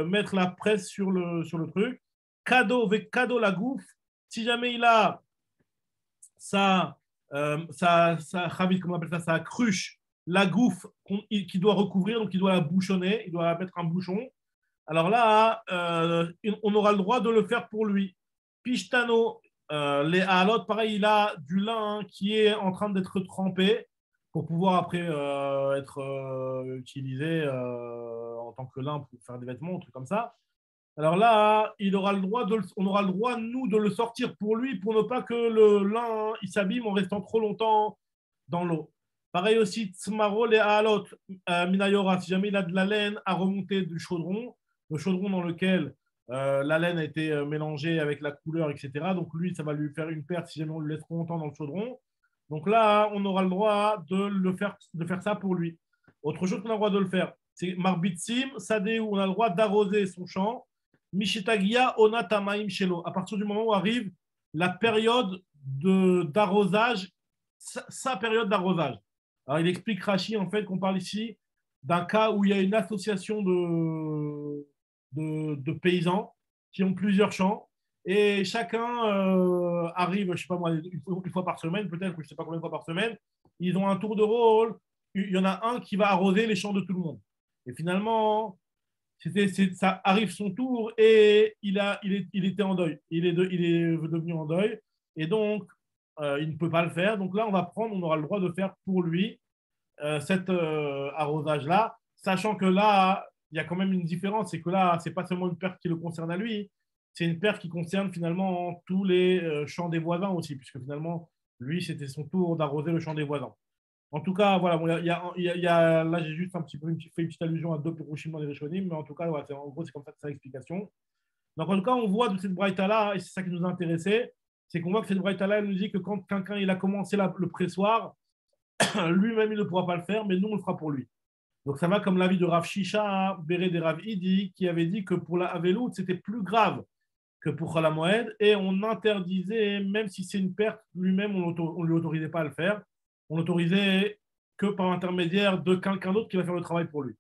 mettre la presse sur le truc. Cadeau la gouffe. Si jamais il a sa chavit, comment on appelle ça, sa cruche, la gouffe qui doit recouvrir, donc il doit la bouchonner, il doit mettre un bouchon. Alors là, on aura le droit de le faire pour lui. Pishtano, les halot, pareil, il a du lin qui est en train d'être trempé pour pouvoir après être utilisé en tant que lin pour faire des vêtements, un truc comme ça. Alors là, on aura le droit, nous, de le sortir pour lui pour ne pas que le lin il s'abîme en restant trop longtemps dans l'eau. Pareil aussi, tsmaro les halot minayora, si jamais il a de la laine à remonter du chaudron, le chaudron dans lequel la laine a été mélangée avec la couleur, etc. Donc lui, ça va lui faire une perte si jamais on le laisse trop longtemps dans le chaudron. Donc là, on aura le droit de faire ça pour lui. Autre chose qu'on a le droit de le faire, c'est marbitsim, sadé, où on a le droit d'arroser son champ. Mishitagia ona tamaim shelo. À partir du moment où arrive la période d'arrosage, sa période d'arrosage. Alors, il explique Rashi, en fait, qu'on parle ici d'un cas où il y a une association de paysans qui ont plusieurs champs et chacun arrive, je ne sais pas moi, une fois par semaine, peut-être, je ne sais pas combien de fois par semaine, ils ont un tour de rôle, il y en a un qui va arroser les champs de tout le monde. Et finalement, ça arrive son tour et il était en deuil. Il est devenu en deuil et donc, il ne peut pas le faire. Donc là, on aura le droit de faire pour lui cet arrosage-là, sachant que là, il y a quand même une différence. C'est que là, ce n'est pas seulement une perte qui le concerne à lui, c'est une perte qui concerne finalement tous les champs des voisins aussi, puisque finalement, lui, c'était son tour d'arroser le champ des voisins. En tout cas, voilà, là, j'ai juste fait une petite allusion à deux Pirushim dans les Rishonim, mais en tout cas, voilà, en gros, c'est comme ça que c'est l'explication. Donc, en tout cas, on voit de cette braïta-là, et c'est ça qui nous a intéressé, c'est qu'on voit que cette braïta-là, elle nous dit que quand quelqu'un il a commencé le pressoir, lui-même, il ne pourra pas le faire, mais nous, on le fera pour lui. Donc, ça va comme l'avis de Rav Shisha, Beret de Rav Idi, qui avait dit que pour la Havelout, c'était plus grave que pour Chol HaMoed, et on interdisait, même si c'est une perte, lui-même, on ne lui autorisait pas à le faire. On l'autorisait que par l'intermédiaire de quelqu'un d'autre qui va faire le travail pour lui.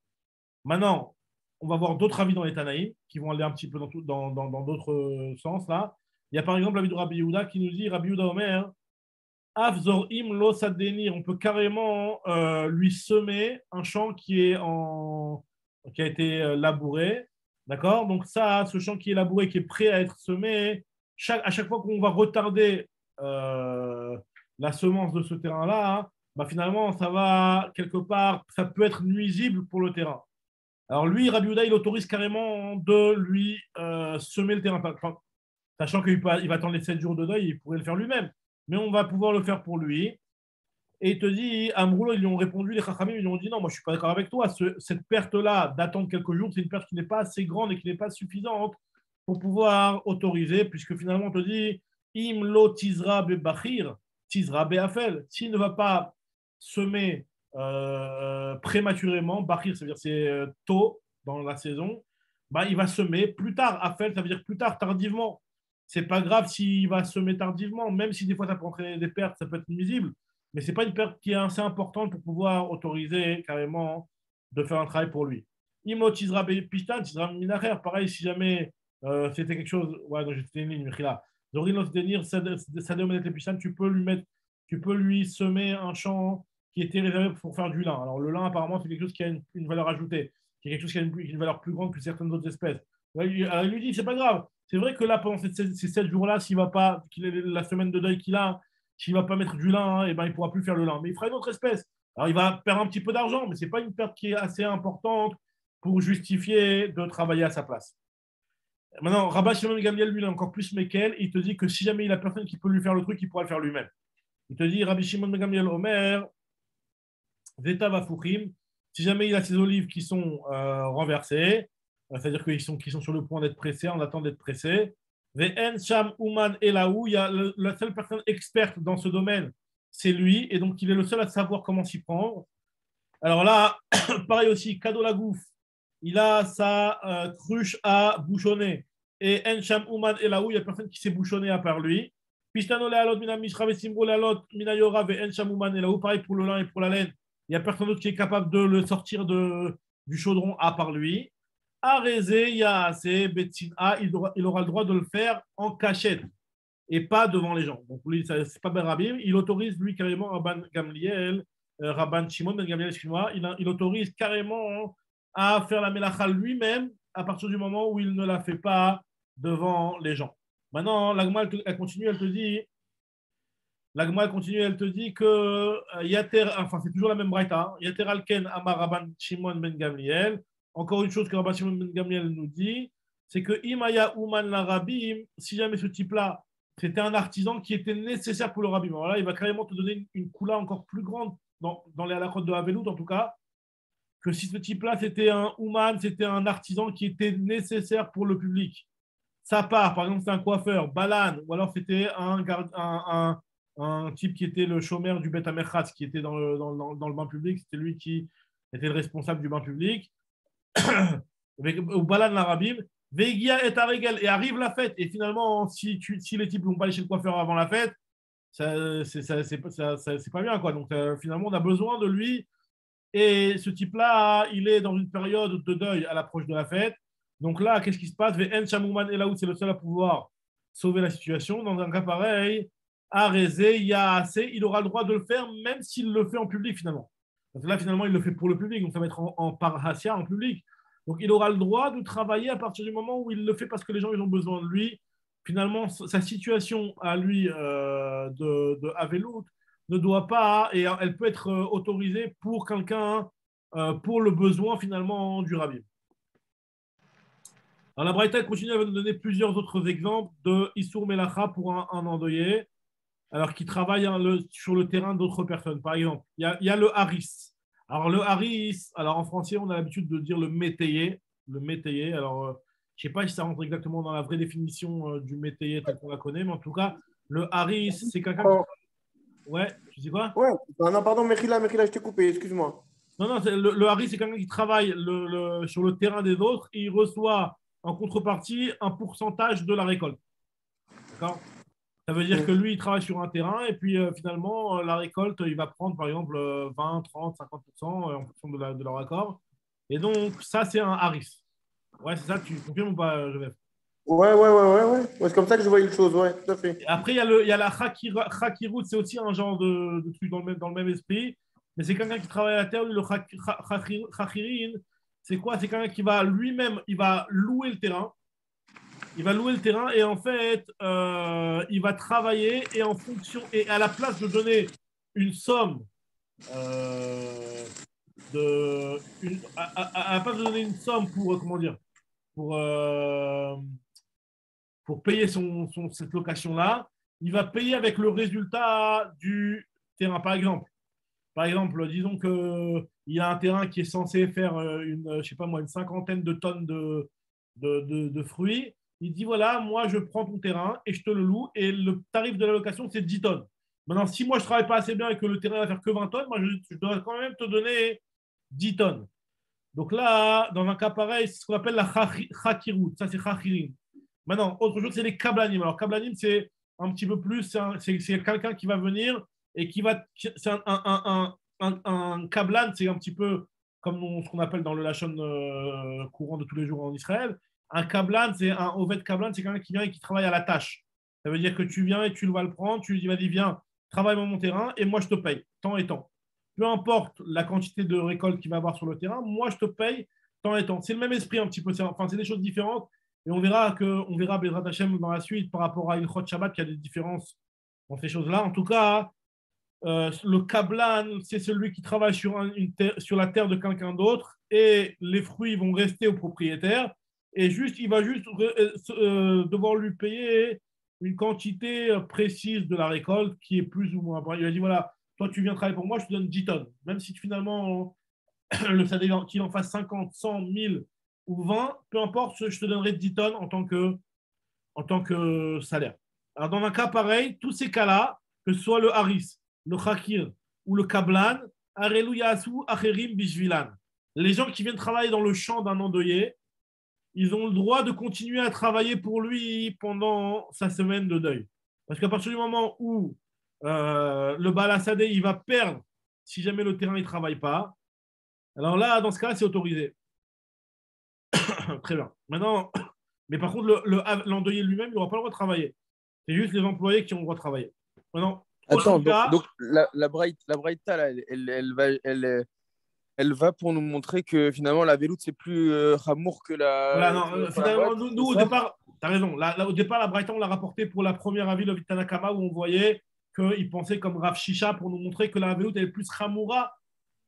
Maintenant, on va voir d'autres avis dans les Tanaïm qui vont aller un petit peu dans d'autres sens là. Il y a par exemple l'avis de Rabbi Yehuda qui nous dit, Rabbi Yehuda Omer, Avzorim lo sadenir, on peut carrément lui semer un champ qui a été labouré. D'accord? Donc ça, ce champ qui est labouré, qui est prêt à être semé, à chaque fois qu'on va retarder la semence de ce terrain-là, bah finalement, ça va quelque part, ça peut être nuisible pour le terrain. Alors lui, Rabbi Yehuda, il autorise carrément de lui semer le terrain, sachant qu'il va attendre les 7 jours de deuil, il pourrait le faire lui-même, mais on va pouvoir le faire pour lui. Et il te dit, Amroulo, ils lui ont répondu, les Chachamim, ils lui ont dit, non, moi je ne suis pas d'accord avec toi, cette perte-là d'attendre quelques jours, c'est une perte qui n'est pas assez grande et qui n'est pas suffisante pour pouvoir autoriser, puisque finalement on te dit, Im lo tizra bebachir, Tizra Be'afel. S'il ne va pas semer prématurément, Bachir, ça veut dire c'est tôt dans la saison, bah, il va semer plus tard. Afel, ça veut dire plus tard, tardivement. C'est pas grave s'il va semer tardivement, même si des fois ça peut entraîner des pertes, ça peut être nuisible, mais c'est pas une perte qui est assez importante pour pouvoir autoriser carrément de faire un travail pour lui. Imo Tizra Pistan, Tizra Minacher, pareil, si jamais c'était quelque chose, ouais, donc j'étais une ligne, Mechila. Zorino Denir, Sadeo Pistan, tu peux lui semer un champ qui était réservé pour faire du lin. Alors le lin, apparemment, c'est quelque chose qui a une valeur ajoutée, qui est quelque chose qui a une valeur plus grande que certaines autres espèces. Alors, il lui dit, c'est pas grave. C'est vrai que là, pendant ces 7 jours-là, s'il va pas, la semaine de deuil qu'il a, s'il ne va pas mettre du lin, et ben, il ne pourra plus faire le lin. Mais il fera une autre espèce. Alors, il va perdre un petit peu d'argent, mais ce n'est pas une perte qui est assez importante pour justifier de travailler à sa place. Maintenant, Rabbi Shimon ben Gamliel, lui, il est encore plus méquel. Il te dit que si jamais il n'a personne qui peut lui faire le truc, il pourra le faire lui-même. Il te dit, Rabbi Shimon ben Gamliel Omer, Zeta Vafuchim, si jamais il a ses olives qui sont renversées, c'est-à-dire qu'ils sont sur le point d'être pressés, en attendant d'être pressés, Ve'en Sham Uman Elaou, il y a la seule personne experte dans ce domaine, c'est lui, et donc il est le seul à savoir comment s'y prendre. Alors là, pareil aussi, Kado Lagouf, il a sa cruche à bouchonner, et En Sham Uman Elaou, il n'y a personne qui s'est bouchonné à part lui. Pistano Lealot Mina Mishra Vesimbo Lealot Mina Yora Ve'en Sham Uman Elaou, pareil pour le lin et pour la laine. Il n'y a personne d'autre qui est capable de le sortir du chaudron à part lui. Arezé, Yaase, Betsina, il aura le droit de le faire en cachette et pas devant les gens. Donc lui, c'est pas Ben Rabim. Il autorise lui carrément Rabban Gamliel, Rabban Shimon Ben Gamliel, excuse-moi, il autorise carrément à faire la mélacha lui-même à partir du moment où il ne la fait pas devant les gens. Maintenant, l'Agma, elle continue, elle te dit. L'Agma continue, elle te dit que Yater, enfin c'est toujours la même braïta, Yater Alken Amar Rabban Shimon Ben Gamliel. Encore une chose que Rabban Shimon Ben Gamliel nous dit, c'est que Imaya Uman la Rabim, si jamais ce type-là, c'était un artisan qui était nécessaire pour le Rabim. Alors là, il va carrément te donner une coula encore plus grande dans les halakhot de Havelout, en tout cas, que si ce type-là, c'était un Uman, c'était un artisan qui était nécessaire pour le public. Ça part, par exemple, c'est un coiffeur, Balan, ou alors c'était un type qui était le chômeur du Bet Amerchatz, qui était dans le bain public, c'était lui qui était le responsable du bain public. Au Balan l'Arabim, Vegia et Aregel, et arrive la fête. Et finalement, si les types ne vont pas aller chez le coiffeur avant la fête, c'est pas bien, quoi. Donc finalement, on a besoin de lui. Et ce type-là, il est dans une période de deuil à l'approche de la fête. Donc là, qu'est-ce qui se passe? Ve'en Shamouman Elaout, c'est le seul à pouvoir sauver la situation. Dans un cas pareil, Arezé, Yaase, il aura le droit de le faire, même s'il le fait en public finalement. Parce que là, finalement, il le fait pour le public, donc ça va être en parassia, en public. Donc il aura le droit de travailler à partir du moment où il le fait parce que les gens ils ont besoin de lui. Finalement, sa situation à lui de Avelout ne doit pas, et elle peut être autorisée pour quelqu'un, pour le besoin finalement du rabbi. Alors la Braïta continue à nous donner plusieurs autres exemples de Issour Melacha pour un endeuillé, alors qui travaille sur le terrain d'autres personnes. Par exemple, il y a le haris. Alors le haris, alors en français, on a l'habitude de dire le métayer. Le métayer, alors je ne sais pas si ça rentre exactement dans la vraie définition du métayer telle qu'on la connaît, mais en tout cas, le haris, c'est quelqu'un qui... Ouais, tu sais quoi? Ouais, non, pardon, Mechila, je t'ai coupé, excuse-moi. Non, le haris, c'est quelqu'un qui travaille sur le terrain des autres et il reçoit en contrepartie un pourcentage de la récolte. D'accord? Ça veut dire que lui, il travaille sur un terrain et puis finalement, la récolte, il va prendre par exemple 20, 30, 50% en fonction de leur accord. Et donc, ça, c'est un haris. Ouais, c'est ça, tu confirmes ou pas, Joseph? Ouais. C'est comme ça que je voyais les choses, ouais, tout à fait. Et après, il y a la Khakirut, c'est aussi un genre de truc dans le même esprit. Mais c'est quelqu'un qui travaille à la terre. Le Khakirin, c'est quoi? C'est quelqu'un qui va lui-même, il va louer le terrain. Il va louer le terrain et en fait, il va travailler et en fonction, et à la place de donner une somme, à la place de donner une somme pour, comment dire, pour payer cette location-là, il va payer avec le résultat du terrain. Par exemple, disons qu'il y a un terrain qui est censé faire je sais pas moi, une cinquantaine de tonnes de fruits. Il dit voilà, moi je prends ton terrain et je te le loue et le tarif de la location c'est 10 tonnes. Maintenant, si moi, je ne travaille pas assez bien et que le terrain va faire que 20 tonnes, moi, je dois quand même te donner 10 tonnes. Donc là, dans un cas pareil, c'est ce qu'on appelle la khakirut. Ça, c'est khakirin. Maintenant, autre chose, c'est les kablanim. Alors, kablanim, c'est un petit peu plus, c'est quelqu'un qui va venir et qui va. C'est un kablan, c'est un petit peu comme ce qu'on appelle dans le lachon courant de tous les jours en Israël. Un kablan, c'est un oved kablan, c'est quelqu'un qui vient et qui travaille à la tâche. Ça veut dire que tu viens et tu vas le prendre, tu lui dis, vas-y, viens, travaille dans mon terrain et moi, je te paye, tant et tant. Peu importe la quantité de récolte qu'il va avoir sur le terrain, moi, je te paye tant et tant. C'est le même esprit un petit peu. Enfin, c'est des choses différentes. Et on verra Bezrat Hashem dans la suite par rapport à Ilchot Shabbat qu'il y a des différences dans ces choses-là. En tout cas, le kablan, c'est celui qui travaille sur la terre de quelqu'un d'autre et les fruits vont rester au propriétaire. Et il va juste devoir lui payer une quantité précise de la récolte qui est plus ou moins. Il a dit voilà, toi tu viens travailler pour moi, je te donne 10 tonnes. Même si finalement, qu'il en fasse 50, 100, 1000 ou 20, peu importe, je te donnerai 10 tonnes en tant que salaire. Alors dans un cas pareil, tous ces cas-là, que ce soit le haris, le khakir ou le kablan, arelu yasu acherim bishvilan. Les gens qui viennent travailler dans le champ d'un endeuillé, ils ont le droit de continuer à travailler pour lui pendant sa semaine de deuil. Parce qu'à partir du moment où le Baal Hasadeh, il va perdre si jamais le terrain ne travaille pas, alors là, dans ce cas-là, c'est autorisé. Très bien. Maintenant, mais par contre, l'endeuillé lui-même, il n'aura pas le droit de travailler. C'est juste les employés qui ont le droit de travailler. Maintenant, attends, donc la Braïta, là, elle va pour nous montrer que finalement la veloute c'est plus Hamour que la. Voilà, non, finalement, nous au départ, tu as raison. Au départ, la Braïta, on l'a rapporté pour la première avis de Vitanakama où on voyait qu'il pensait comme Rav Shisha pour nous montrer que la veloute est plus Hamoura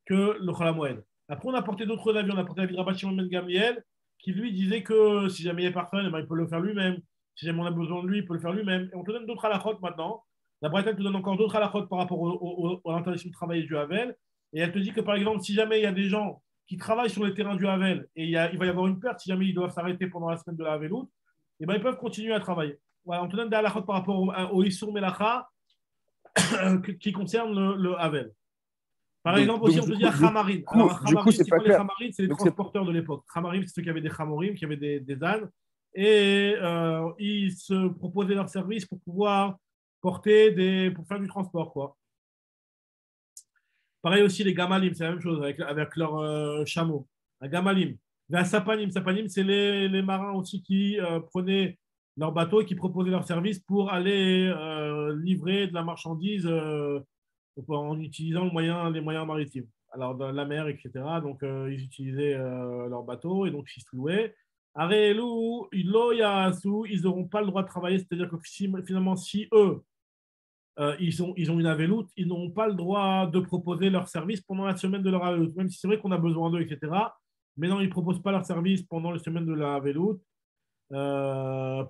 que le Cholamoed. Après, on a apporté d'autres avis. On a apporté l'avis de Rabbi Shimon ben Gamliel qui lui disait que si jamais il n'y a personne, il peut le faire lui-même. Si jamais on a besoin de lui, il peut le faire lui-même. Et on te donne d'autres halakhot maintenant. La Braïta te donne encore d'autres halakhot par rapport à l'interdiction de travailler du Havel. Et elle te dit que, par exemple, si jamais il y a des gens qui travaillent sur les terrains du Havel et il va y avoir une perte, si jamais ils doivent s'arrêter pendant la semaine de la Havelout, eh ben, ils peuvent continuer à travailler. Voilà, on te donne des halakhot par rapport au Issour Melacha qui concerne le Havel. Par exemple, aussi, on te dit à Khamarim. Alors, Khamarim, c'est quoi les Khamarim? C'est les transporteurs de l'époque. Khamarim, c'est ceux qui avaient des Khamorim, qui avaient des ânes. Et ils se proposaient leur service pour pouvoir pour faire du transport, quoi. Pareil aussi, les Gamalim, c'est la même chose avec leurs chameaux. Un Gamalim. Les Sapanim, c'est les marins aussi qui prenaient leur bateau et qui proposaient leur service pour aller livrer de la marchandise en utilisant les moyens maritimes. Alors, dans la mer, etc. Donc, ils utilisaient leur bateau et donc ils se louaient. Arelu, ils n'auront pas le droit de travailler, c'est-à-dire que finalement, si eux, ils ont une aveloute, ils n'auront pas le droit de proposer leur service pendant la semaine de leur aveloute, même si c'est vrai qu'on a besoin d'eux, etc. Mais non, ils ne proposent pas leur service pendant la semaine de la aveloute.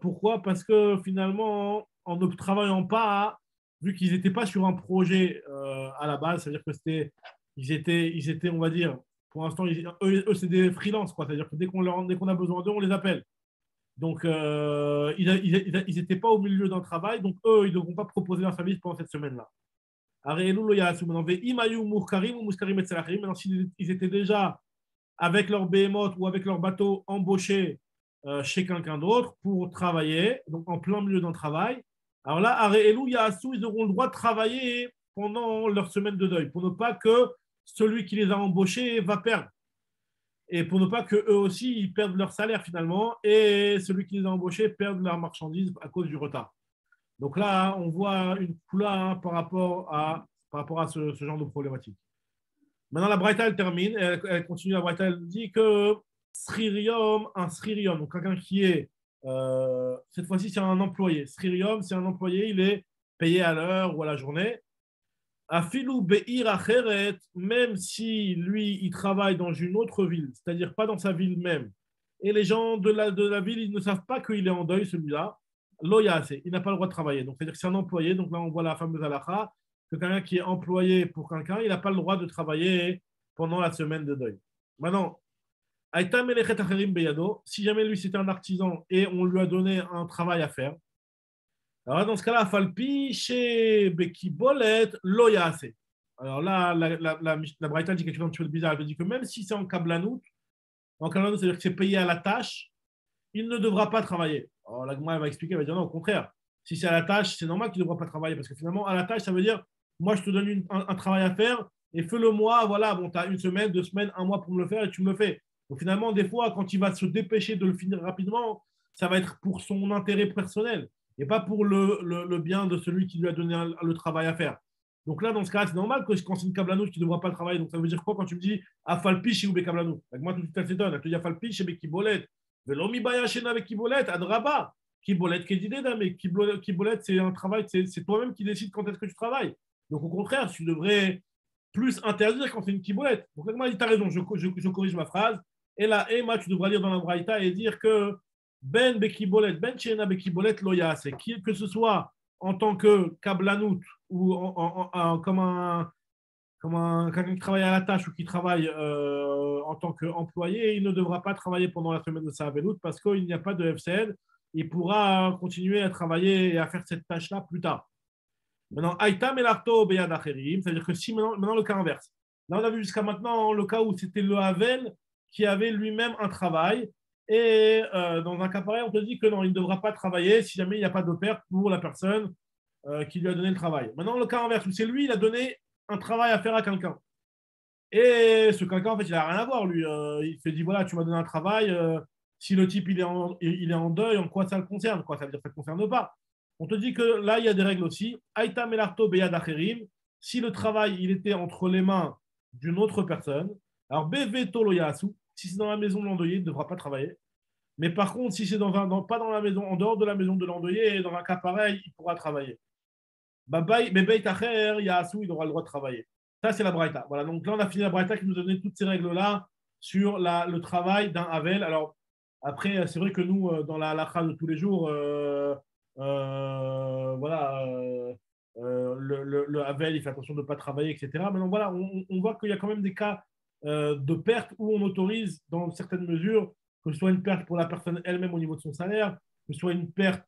Pourquoi? Parce que finalement, en ne travaillant pas, vu qu'ils n'étaient pas sur un projet à la base, c'est-à-dire que ils étaient, on va dire, pour l'instant, eux c'est des freelances, quoi. C'est-à-dire que dès qu'on a besoin d'eux, on les appelle. Donc, ils n'étaient pas au milieu d'un travail, donc eux, ils ne devront pas proposer leur service pendant cette semaine-là. Maintenant, s'ils étaient déjà avec leur behemoth ou avec leur bateau embauchés chez quelqu'un d'autre pour travailler, donc en plein milieu d'un travail, alors là, ils auront le droit de travailler pendant leur semaine de deuil, pour ne pas que celui qui les a embauchés va perdre. Et pour ne pas qu'eux aussi, ils perdent leur salaire finalement, et celui qui les a embauchés perde leur marchandise à cause du retard. Donc là, on voit une couleur par rapport à ce genre de problématique. Maintenant, la Braïta, elle termine, elle continue, la Braïta, elle dit que un sririum, donc quelqu'un qui est, cette fois-ci, c'est un employé. Sririum, c'est un employé, il est payé à l'heure ou à la journée. Afilou be'ir acheret, même si lui, il travaille dans une autre ville, c'est-à-dire pas dans sa ville même, et les gens de la ville, ils ne savent pas qu'il est en deuil, celui-là, loyase, il n'a pas le droit de travailler. Donc, c'est-à-dire que c'est un employé, donc là, on voit la fameuse halakha, que quelqu'un qui est employé pour quelqu'un, il n'a pas le droit de travailler pendant la semaine de deuil. Maintenant, si jamais lui, c'était un artisan et on lui a donné un travail à faire, Alors dans ce cas-là, Falpi, chez Bekibolet, Loyase. Alors là, la Braïta dit quelque chose d'un petit peu bizarre. Elle dit que même si c'est en Kablanout, c'est-à-dire que c'est payé à la tâche, il ne devra pas travailler. Alors la Gemara va expliquer, elle va dire non, au contraire. Si c'est à la tâche, c'est normal qu'il ne devra pas travailler parce que finalement, à la tâche, ça veut dire moi, je te donne un travail à faire et fais-le moi. Voilà, bon, tu as une semaine, 2 semaines, un mois pour me le faire et tu me le fais. Donc finalement, des fois, quand il va se dépêcher de le finir rapidement, ça va être pour son intérêt personnel et pas pour le bien de celui qui lui a donné le travail à faire. Donc là, dans ce cas, c'est normal que quand c'est une Kablanouche, tu ne devras pas le travailler. Donc ça veut dire quoi quand tu me dis Afalpi chez Oubé Kablanouche? Moi, tout de suite, elle s'étonne. Elle te dit Afalpi chez Bekibolet. Velomi Bayachena avec Kibolet, Adraba. Kibolet, Kedideda, mais Kibolet, c'est un travail, c'est toi-même qui décides quand est-ce que tu travailles. Donc au contraire, tu devrais plus interdire quand c'est une Kibolet. Donc là, moi, tu as raison, je corrige ma phrase. Et là, Emma, tu devras lire dans la Braïta et dire que Ben Bekibolet, Ben Chena Bekibolet Loya, c'est que ce soit en tant que Kablanout ou comme quelqu'un qui travaille à la tâche ou qui travaille en tant qu'employé, il ne devra pas travailler pendant la semaine de sa veloute parce qu'il n'y a pas de FCN. Il pourra continuer à travailler et à faire cette tâche-là plus tard. Maintenant, Aïta Melarto Beyad Acherim, c'est-à-dire que si maintenant le cas inverse. Là, on a vu jusqu'à maintenant le cas où c'était le Havel qui avait lui-même un travail. Et dans un cas pareil, on te dit que non, il ne devra pas travailler si jamais il n'y a pas de perte pour la personne qui lui a donné le travail. Maintenant, le cas inverse, où c'est lui, il a donné un travail à faire à quelqu'un. Et ce quelqu'un, en fait, il n'a rien à voir, lui. Il se dit, voilà, tu m'as donné un travail. Si le type, il est en deuil, en quoi ça le concerne? Quoi? Ça veut dire que ça ne le concerne pas. On te dit que là, il y a des règles aussi. Aïta melarto beyad acherim. Si le travail, il était entre les mains d'une autre personne, alors beveto lo yasu. Si c'est dans la maison de l'endeuillé, il ne devra pas travailler. Mais par contre, si c'est pas dans la maison, en dehors de la maison de l'endeuillé, dans un cas pareil, il pourra travailler. Bebeit acher yasu, il aura le droit de travailler. Ça, c'est la Braïta. Voilà, donc là, on a fini la Braïta qui nous donnait toutes ces règles-là sur le travail d'un Havel. Alors, après, c'est vrai que nous, dans la halakha de tous les jours, voilà, le Havel, il fait attention de ne pas travailler, etc. Maintenant, voilà, on voit qu'il y a quand même des cas de perte où on autorise, dans certaines mesures, que ce soit une perte pour la personne elle-même au niveau de son salaire, que ce soit une perte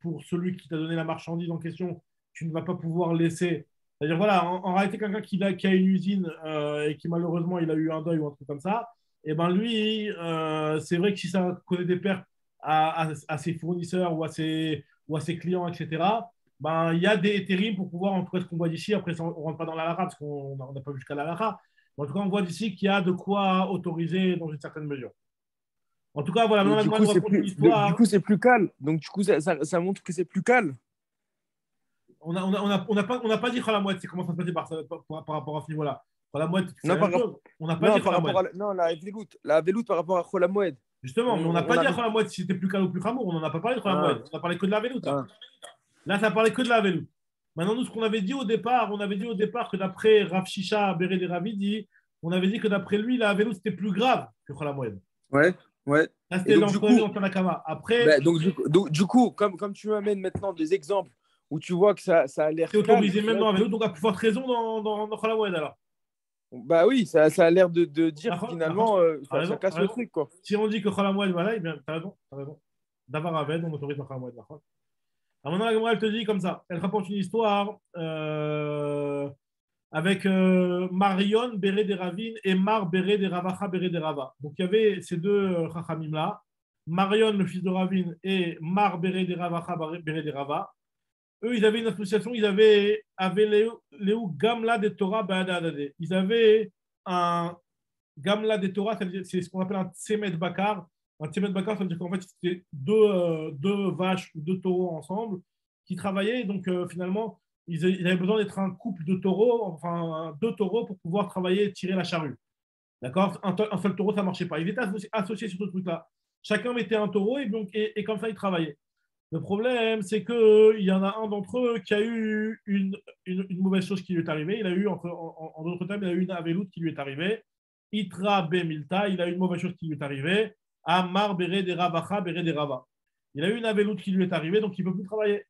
pour celui qui t'a donné la marchandise en question, tu ne vas pas pouvoir laisser. C'est-à-dire, voilà, en réalité, quelqu'un qui a une usine et qui malheureusement il a eu un deuil ou un truc comme ça, et ben lui, c'est vrai que si ça connaît des pertes à ses fournisseurs ou à ses clients, etc., ben, il y a des éthérimes pour pouvoir, en tout cas, ce qu'on voit d'ici. Après, on ne rentre pas dans la lara parce qu'on n'a pas vu jusqu'à la lara. En tout cas, on voit d'ici qu'il y a de quoi autoriser dans une certaine mesure. En tout cas, voilà, maintenant, Du coup, c'est plus calme. Donc, du coup, ça montre que c'est plus calme. On n'a pas dit Khalamoued, c'est comment ça se passait par rapport à ce niveau-là. Khalamoued, c'est non, la même chose. On n'a pas dit Khalamoued. Non, la Velout par rapport à Khalamoued. Justement, mais on n'a pas dit Khalamoued si c'était plus calme ou plus Khamour. On n'en a pas parlé de Khalamoued. On a parlé que de la Velout. Là, ça parlait que de la Velout. Maintenant, nous, ce qu'on avait dit au départ, que d'après Rav Shisha Bered et Ravidi, on avait dit que d'après lui, la Velout, c'était plus grave que Khalamoued. Ouais. Là, c'était dans Tanakama. Après. Du coup, comme tu m'amènes maintenant des exemples où tu vois que ça a l'air. C'est autorisé même dans la Velout, donc à plus forte raison dans Khalamoued alors. Bah oui, ça a l'air de dire finalement, ça casse le truc, quoi. Si on dit que Khalamoued, voilà, eh bien, t'as raison. D'avoir Aved, on autorise dans Khalamoued. Alors maintenant, la Gemara, elle te dit comme ça. Elle rapporte une histoire avec Marion, Béré des Ravines, et Mar, Béré des Ravacha, Béré des Rava. Donc il y avait ces deux Chachamim-là, Marion, le fils de Ravine, et Mar, Béré des Ravacha, Béré des Rava. Eux, ils avaient une association, ils avaient Léou Gamla de Torah Ba'adadade. Ils avaient un Gamla de Torah, c'est ce qu'on appelle un Tsemet Bakar. Un Tsemet Bakar, ça veut dire qu'en fait, c'était deux vaches ou deux taureaux ensemble qui travaillaient. Donc, finalement, ils avaient besoin d'être un couple de taureaux, enfin, deux taureaux pour pouvoir travailler et tirer la charrue. D'accord? Un seul taureau, ça ne marchait pas. Ils étaient associés sur ce truc-là. Chacun mettait un taureau et comme ça, ils travaillaient. Le problème, c'est qu'il y en a un d'entre eux qui a eu une mauvaise chose qui lui est arrivée. Il a eu, en d'autres termes, il a eu une aveloute qui lui est arrivée. Itra Bemilta, il a eu une mauvaise chose qui lui est arrivée. Amar Bere de Ravacha, Bere de Rava. Il a eu une aveloute qui lui est arrivée, donc il ne peut plus travailler.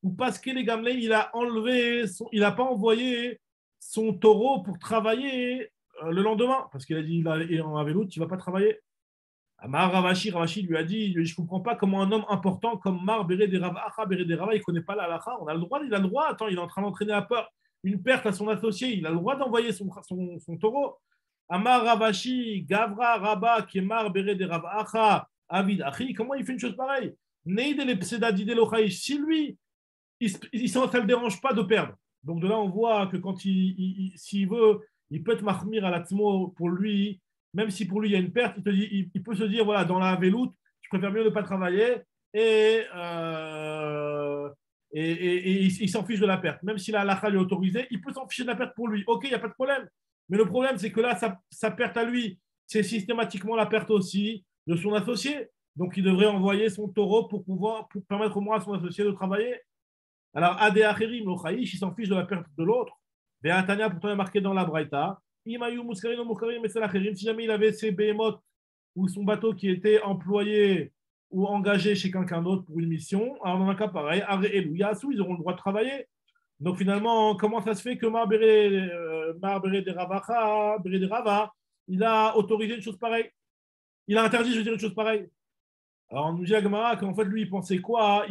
Ou parce que les Gamlé, il n'a pas envoyé son taureau pour travailler le lendemain. Parce qu'il a dit, il est en aveloute, il ne va pas travailler. Amar Ravashi, Ravashi lui a dit, je ne comprends pas comment un homme important comme Mar Béré des Rava, Béré des Rava, il ne connaît pas la halakha. On a le droit, il a le droit. Attends, il est en train d'entraîner à peur une perte à son associé. Il a le droit d'envoyer son taureau. Amar Ravashi, Gavra, Rabba, Kemar Béré des Rava, Avid, Achi. Comment il fait une chose pareille? Neide le Pseda d'Idel Ochaïch. Si lui, ça ne le dérange pas de perdre. Donc de là, on voit que quand s'il veut, il peut être mahmir à l'atmo pour lui, même si pour lui il y a une perte, il peut se dire, voilà, dans la veloute, je préfère mieux ne pas travailler et il s'en fiche de la perte. Même si la halakha lui est autorisée, il peut s'en ficher de la perte pour lui. Ok, il n'y a pas de problème. Mais le problème, c'est que là, sa perte à lui, c'est systématiquement la perte aussi de son associé. Donc il devrait envoyer son taureau pour permettre au moins à son associé de travailler. Alors, Ade Acherim, le Chaïch, il s'en fiche de la perte de l'autre. Et Atania, pourtant, il est marqué dans la Braïta. Si jamais il avait ses behemoths ou son bateau qui était employé ou engagé chez quelqu'un d'autre pour une mission, alors dans un cas pareil, Are Elou Yassou, ils auront le droit de travailler. Donc finalement, comment ça se fait que Marbéré des Ravacha, Béré des Rava, il a autorisé une chose pareille? Il a interdit, je veux dire, une chose pareille. Alors, on nous dit à Gemara qu'en fait, lui, il pensait quoi?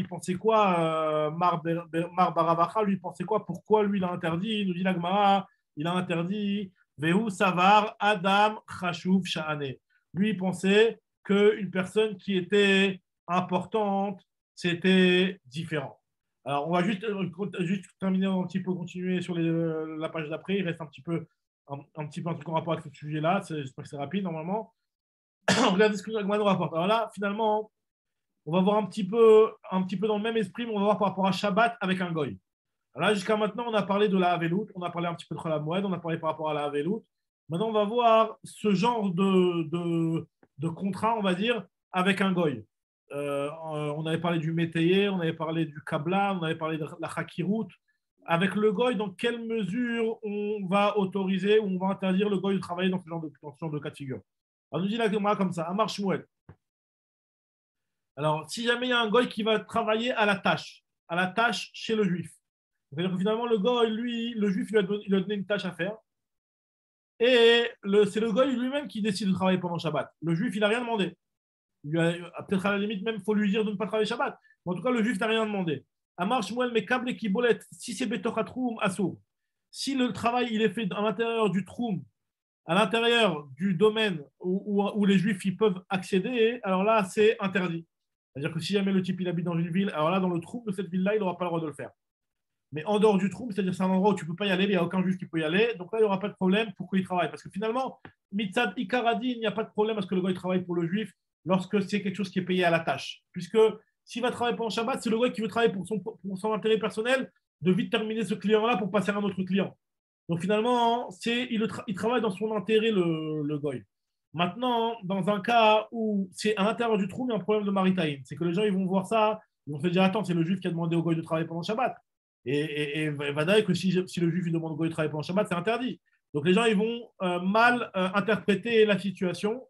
Mar Baravacha, lui, il pensait quoi? Pourquoi lui, il a interdit? Il nous dit la Gemara, il a interdit Vehu Savar Adam Chashuv Sha'ane. Lui, il pensait qu'une personne qui était importante, c'était différent. Alors, on va juste terminer un petit peu, continuer sur la page d'après. Il reste un petit peu un truc en rapport avec ce sujet-là. J'espère que c'est rapide, normalement. Regardez ce que Gemara nous rapporte. Alors là, finalement, on va voir un petit peu dans le même esprit, mais on va voir par rapport à Shabbat avec un goy. Alors là, jusqu'à maintenant, on a parlé de la Havelout, on a parlé un petit peu de la Moed, on a parlé par rapport à la Havelout. Maintenant, on va voir ce genre de contrat, on va dire, avec un goy. On avait parlé du métayer, on avait parlé du kabla, on avait parlé de la Hakirout. Avec le goy, dans quelle mesure on va autoriser ou on va interdire le goy de travailler dans ce genre de cas de figure? Alors, nous dit la Gemara comme ça, Amar Shmuel. Alors, si jamais il y a un goy qui va travailler à la tâche chez le juif, c'est-à-dire que finalement, le goy, lui, le juif, il lui a donné une tâche à faire, et c'est le goy lui-même qui décide de travailler pendant Shabbat. Le juif, il n'a rien demandé. Peut-être à la limite, même, il faut lui dire de ne pas travailler Shabbat. Mais en tout cas, le juif n'a rien demandé. Amar Shmuel, mais câble et kibolet, si c'est betochatroum, assour. Si le travail, il est fait à l'intérieur du troum, à l'intérieur du domaine où les juifs ils peuvent accéder, alors là, c'est interdit. C'est-à-dire que si jamais le type il habite dans une ville, alors là, dans le trou de cette ville-là, il n'aura pas le droit de le faire. Mais en dehors du trou, c'est-à-dire c'est un endroit où tu ne peux pas y aller, il n'y a aucun juif qui peut y aller, donc là, il n'y aura pas de problème pour qu'il travaille. Parce que finalement, Mitzad Ikaradi, il n'y a pas de problème à ce que le gars il travaille pour le juif lorsque c'est quelque chose qui est payé à la tâche. Puisque s'il va travailler pendant Shabbat, c'est le gars qui veut travailler pour son intérêt personnel de vite terminer ce client-là pour passer à un autre client. Donc finalement, il travaille dans son intérêt, le goy. Maintenant, dans un cas où c'est à l'intérieur du trou, il y a un problème de maritaïm. C'est que les gens ils vont voir ça, ils vont se dire attends, c'est le juif qui a demandé au goy de travailler pendant Shabbat. Et Vadaï, que si le juif il demande au goy de travailler pendant Shabbat, c'est interdit. Donc les gens ils vont mal interpréter la situation.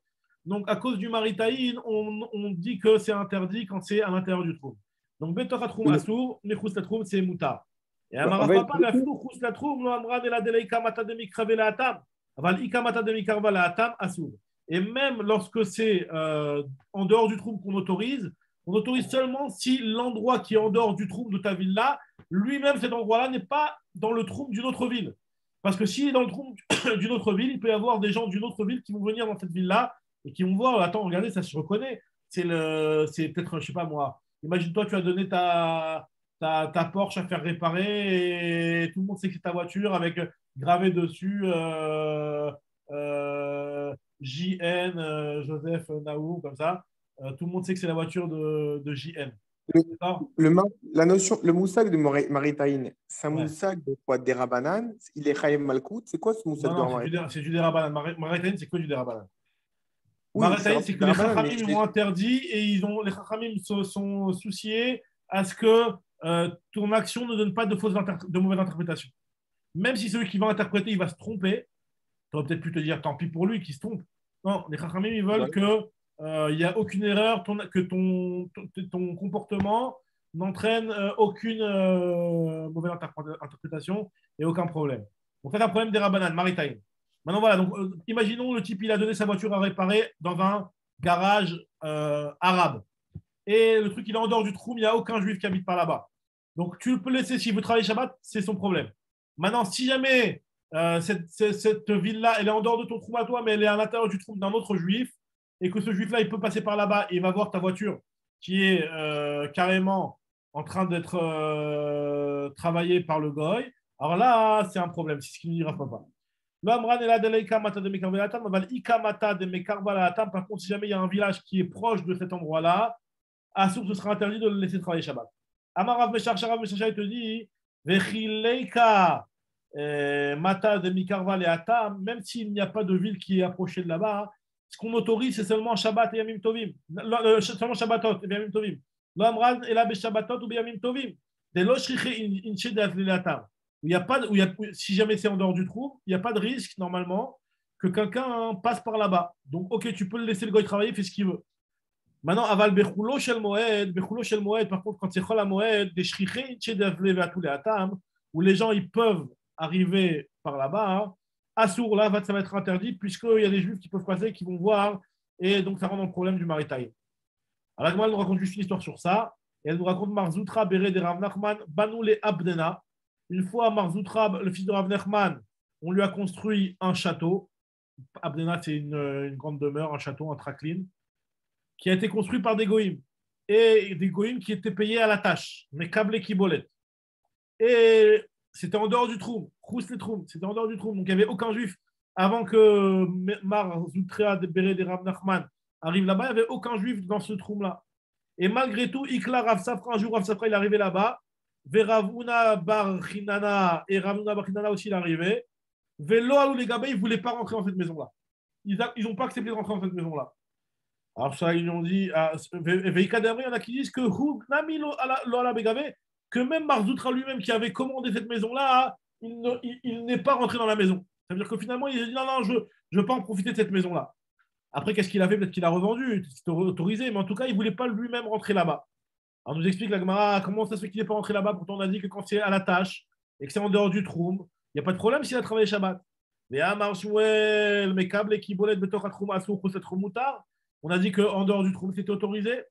Donc à cause du maritaïm, on dit que c'est interdit quand c'est à l'intérieur du trou. Donc Betochatroum Assour, Nechous Latroum, c'est Moutar. Et Amara Papa, la flou la trouve, no amran et la deleika mata de mikrave la atam. Aval ika mata de mikarva la atam assour. Et même lorsque c'est en dehors du trou qu'on autorise, on autorise seulement si l'endroit qui est en dehors du trou de ta ville-là, lui-même cet endroit-là n'est pas dans le trou d'une autre ville. Parce que s'il est dans le trou d'une autre ville, il peut y avoir des gens d'une autre ville qui vont venir dans cette ville-là et qui vont voir, attends, regardez, ça se reconnaît. C'est peut-être, je sais pas moi, imagine-toi, tu as donné ta Porsche à faire réparer et tout le monde sait que c'est ta voiture avec gravé dessus JN, Joseph Naou, comme ça. Tout le monde sait que c'est la voiture de JN. La notion, le moussag de Maritaïn, c'est un Ouais. moussag de quoi? Des Rabanan? Il est Chaim Malkout? C'est quoi ce moussag Non, de c'est du dérabanan. Maritaïn, c'est que du dérabanan. Oui, Maritaïn, c'est que les Chachamim ont interdit et les Chachamim se sont souciés à ce que ton action ne donne pas de mauvaise interprétation. Même si celui qui va interpréter, il va se tromper, tu aurais peut-être pu te dire tant pis pour lui qui se trompe. Non, les Chachamim, ils veulent que il n'y a aucune erreur, que ton comportement n'entraîne aucune mauvaise interprétation et aucun problème. Donc, c'est un problème des Rabbanan, Maritaïm. Maintenant, voilà, donc, imaginons le type, il a donné sa voiture à réparer dans un garage arabe. Et le truc, il est en dehors du trou, il n'y a aucun juif qui habite par là-bas. Donc, tu peux le laisser, s'il veut travailler Shabbat, c'est son problème. Maintenant, si jamais cette ville-là, elle est en dehors de ton trou à toi, mais elle est à l'intérieur du trou d'un autre juif, et que ce juif-là, il peut passer par là-bas et il va voir ta voiture qui est carrément en train d'être travaillée par le goy, alors là, c'est un problème, c'est ce qu'il ne dira pas. Par contre, si jamais il y a un village qui est proche de cet endroit-là, Assour, ce sera interdit de le laisser travailler Shabbat. Amarav Meshach, Sharav Meshach, il te dit, Vechileika Mata de Mikarva le Atam, même s'il n'y a pas de ville qui est approchée de là-bas, ce qu'on autorise, c'est seulement Shabbat et Yamim Tovim. Seulement Shabbatot et Yamim Tovim. Lo Amran et la Shabbatot ou Yamim Tovim. De lo shriche inche de le Atam. Si jamais c'est en dehors du trou, il n'y a pas de risque, normalement, que quelqu'un passe par là-bas. Donc, ok, tu peux le laisser le goy travailler, il fait ce qu'il veut. Maintenant, aval bechulo shel moed, par contre, quand c'est chol ha moed, des shriche inche de le Atam, où les gens ils peuvent arriver par là-bas, Assour, là, ça va être interdit, puisqu'il y a des juifs qui peuvent passer, qui vont voir, et donc ça rend le problème du maritime. Alors, elle nous raconte juste une histoire sur ça, et elle nous raconte Marzoutra, Béré de Rav Nachman, Banou le Abdena. Une fois, Marzoutra, le fils de Rav Nachman, on lui a construit un château. Abdena, c'est une grande demeure, un château, un traklin, qui a été construit par des goïms, et des goïms qui étaient payés à la tâche, mais câblés qui boletaient. Et c'était en dehors du trou, c'était en dehors du trou, donc il n'y avait aucun juif. Avant que Marzoutra Béré de Rav Nachman arrive là-bas, il n'y avait aucun juif dans ce trou-là. Et malgré tout, Ikla Rav Safra, un jour Rav Safra il est arrivé là-bas, Veravuna Bar Chinana, et Ravuna Bar Chinana aussi il est arrivé. Velo Alou les Gabé, ils ne voulaient pas rentrer dans cette maison-là. Ils n'ont pas accepté de rentrer dans cette maison-là. Alors ça, ils ont dit, Veika Demri, il y en a qui disent que Nami Lo Ala Begabé, que même Marzoutra lui-même qui avait commandé cette maison-là, il n'est pas rentré dans la maison. Ça veut dire que finalement, il a dit non, je ne veux pas en profiter de cette maison-là. Après, qu'est-ce qu'il a fait? Peut-être qu'il a revendu, c'était autorisé, mais en tout cas, il ne voulait pas lui-même rentrer là-bas. Alors, nous explique la Gemara comment ça se fait qu'il n'est pas rentré là-bas. Pourtant, on a dit que quand c'est à la tâche et que c'est en dehors du trou, il n'y a pas de problème s'il a travaillé Shabbat. Mais à Marshouel, mes câbles qui bolent de Torah Trouma, on a dit qu'en dehors du trou, c'était autorisé.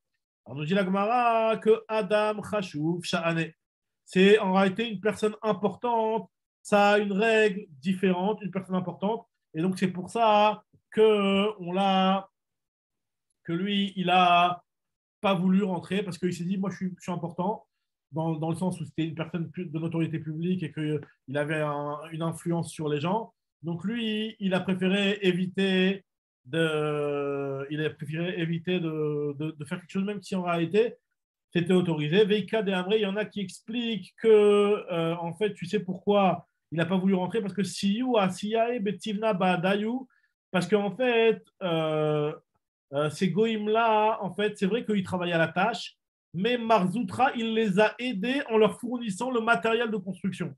Alors, nous dit la Gemara que Adam Chashuv Sha'ane, c'est en réalité une personne importante. Ça a une règle différente, une personne importante. Et donc, c'est pour ça que lui, il n'a pas voulu rentrer parce qu'il s'est dit, moi, je suis important, dans le sens où c'était une personne de notoriété publique et qu'il avait une influence sur les gens. Donc, lui, il a préféré éviter de faire quelque chose, même si en réalité, c'était autorisé. Veika de Amré, il y en a qui expliquent que, en fait, tu sais pourquoi il n'a pas voulu rentrer, parce que Siyu a Siyae Betivna Badayu, parce qu'en fait, ces goïms-là, en fait, c'est vrai qu'ils travaillent à la tâche, mais Marzoutra, il les a aidés en leur fournissant le matériel de construction.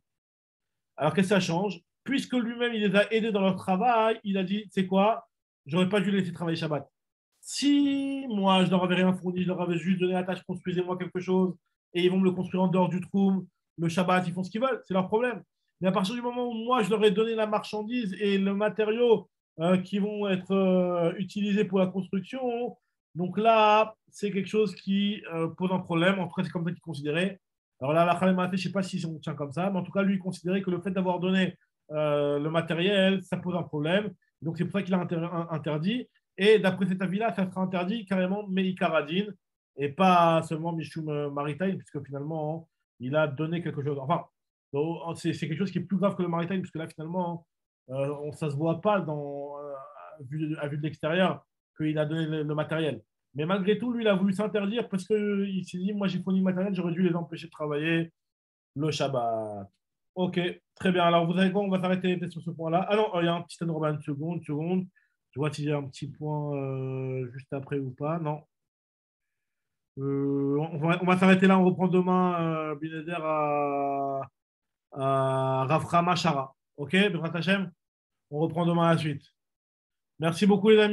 Alors qu'est-ce que ça change? Puisque lui-même, il les a aidés dans leur travail, il a dit, c'est quoi? J'aurais pas dû les laisser travailler Shabbat. Si moi, je leur avais rien fourni, je leur avais juste donné la tâche, construisez-moi quelque chose, et ils vont me le construire en dehors du trou, le Shabbat, ils font ce qu'ils veulent, c'est leur problème. Mais à partir du moment où moi, je leur ai donné la marchandise et le matériau qui vont être utilisés pour la construction, donc là, c'est quelque chose qui pose un problème. En tout cas, c'est comme ça qu'il considérait. Alors là, la Khalem, je ne sais pas si on tient comme ça, mais en tout cas, lui, il considérait que le fait d'avoir donné le matériel, ça pose un problème. Donc, c'est pour ça qu'il a interdit. Et d'après cet avis-là, ça sera interdit carrément Meikaradin et pas seulement Mishum Maritime, puisque finalement, il a donné quelque chose. Enfin, c'est quelque chose qui est plus grave que le Maritime, puisque là, finalement, ça ne se voit pas à vue de l'extérieur qu'il a donné le matériel. Mais malgré tout, lui, il a voulu s'interdire parce qu'il s'est dit, moi, j'ai fourni le matériel, j'aurais dû les empêcher de travailler le Shabbat. Ok, très bien. Alors, vous savez quoi, on va s'arrêter peut-être sur ce point-là. Ah non, il y a un petit Robin, une seconde. Je vois s'il y a un petit point juste après ou pas. Non. On va s'arrêter là. On reprend demain Binéder à Raframa Shara. Ok, Bezrat Hashem. On reprend demain la suite. Merci beaucoup, les amis.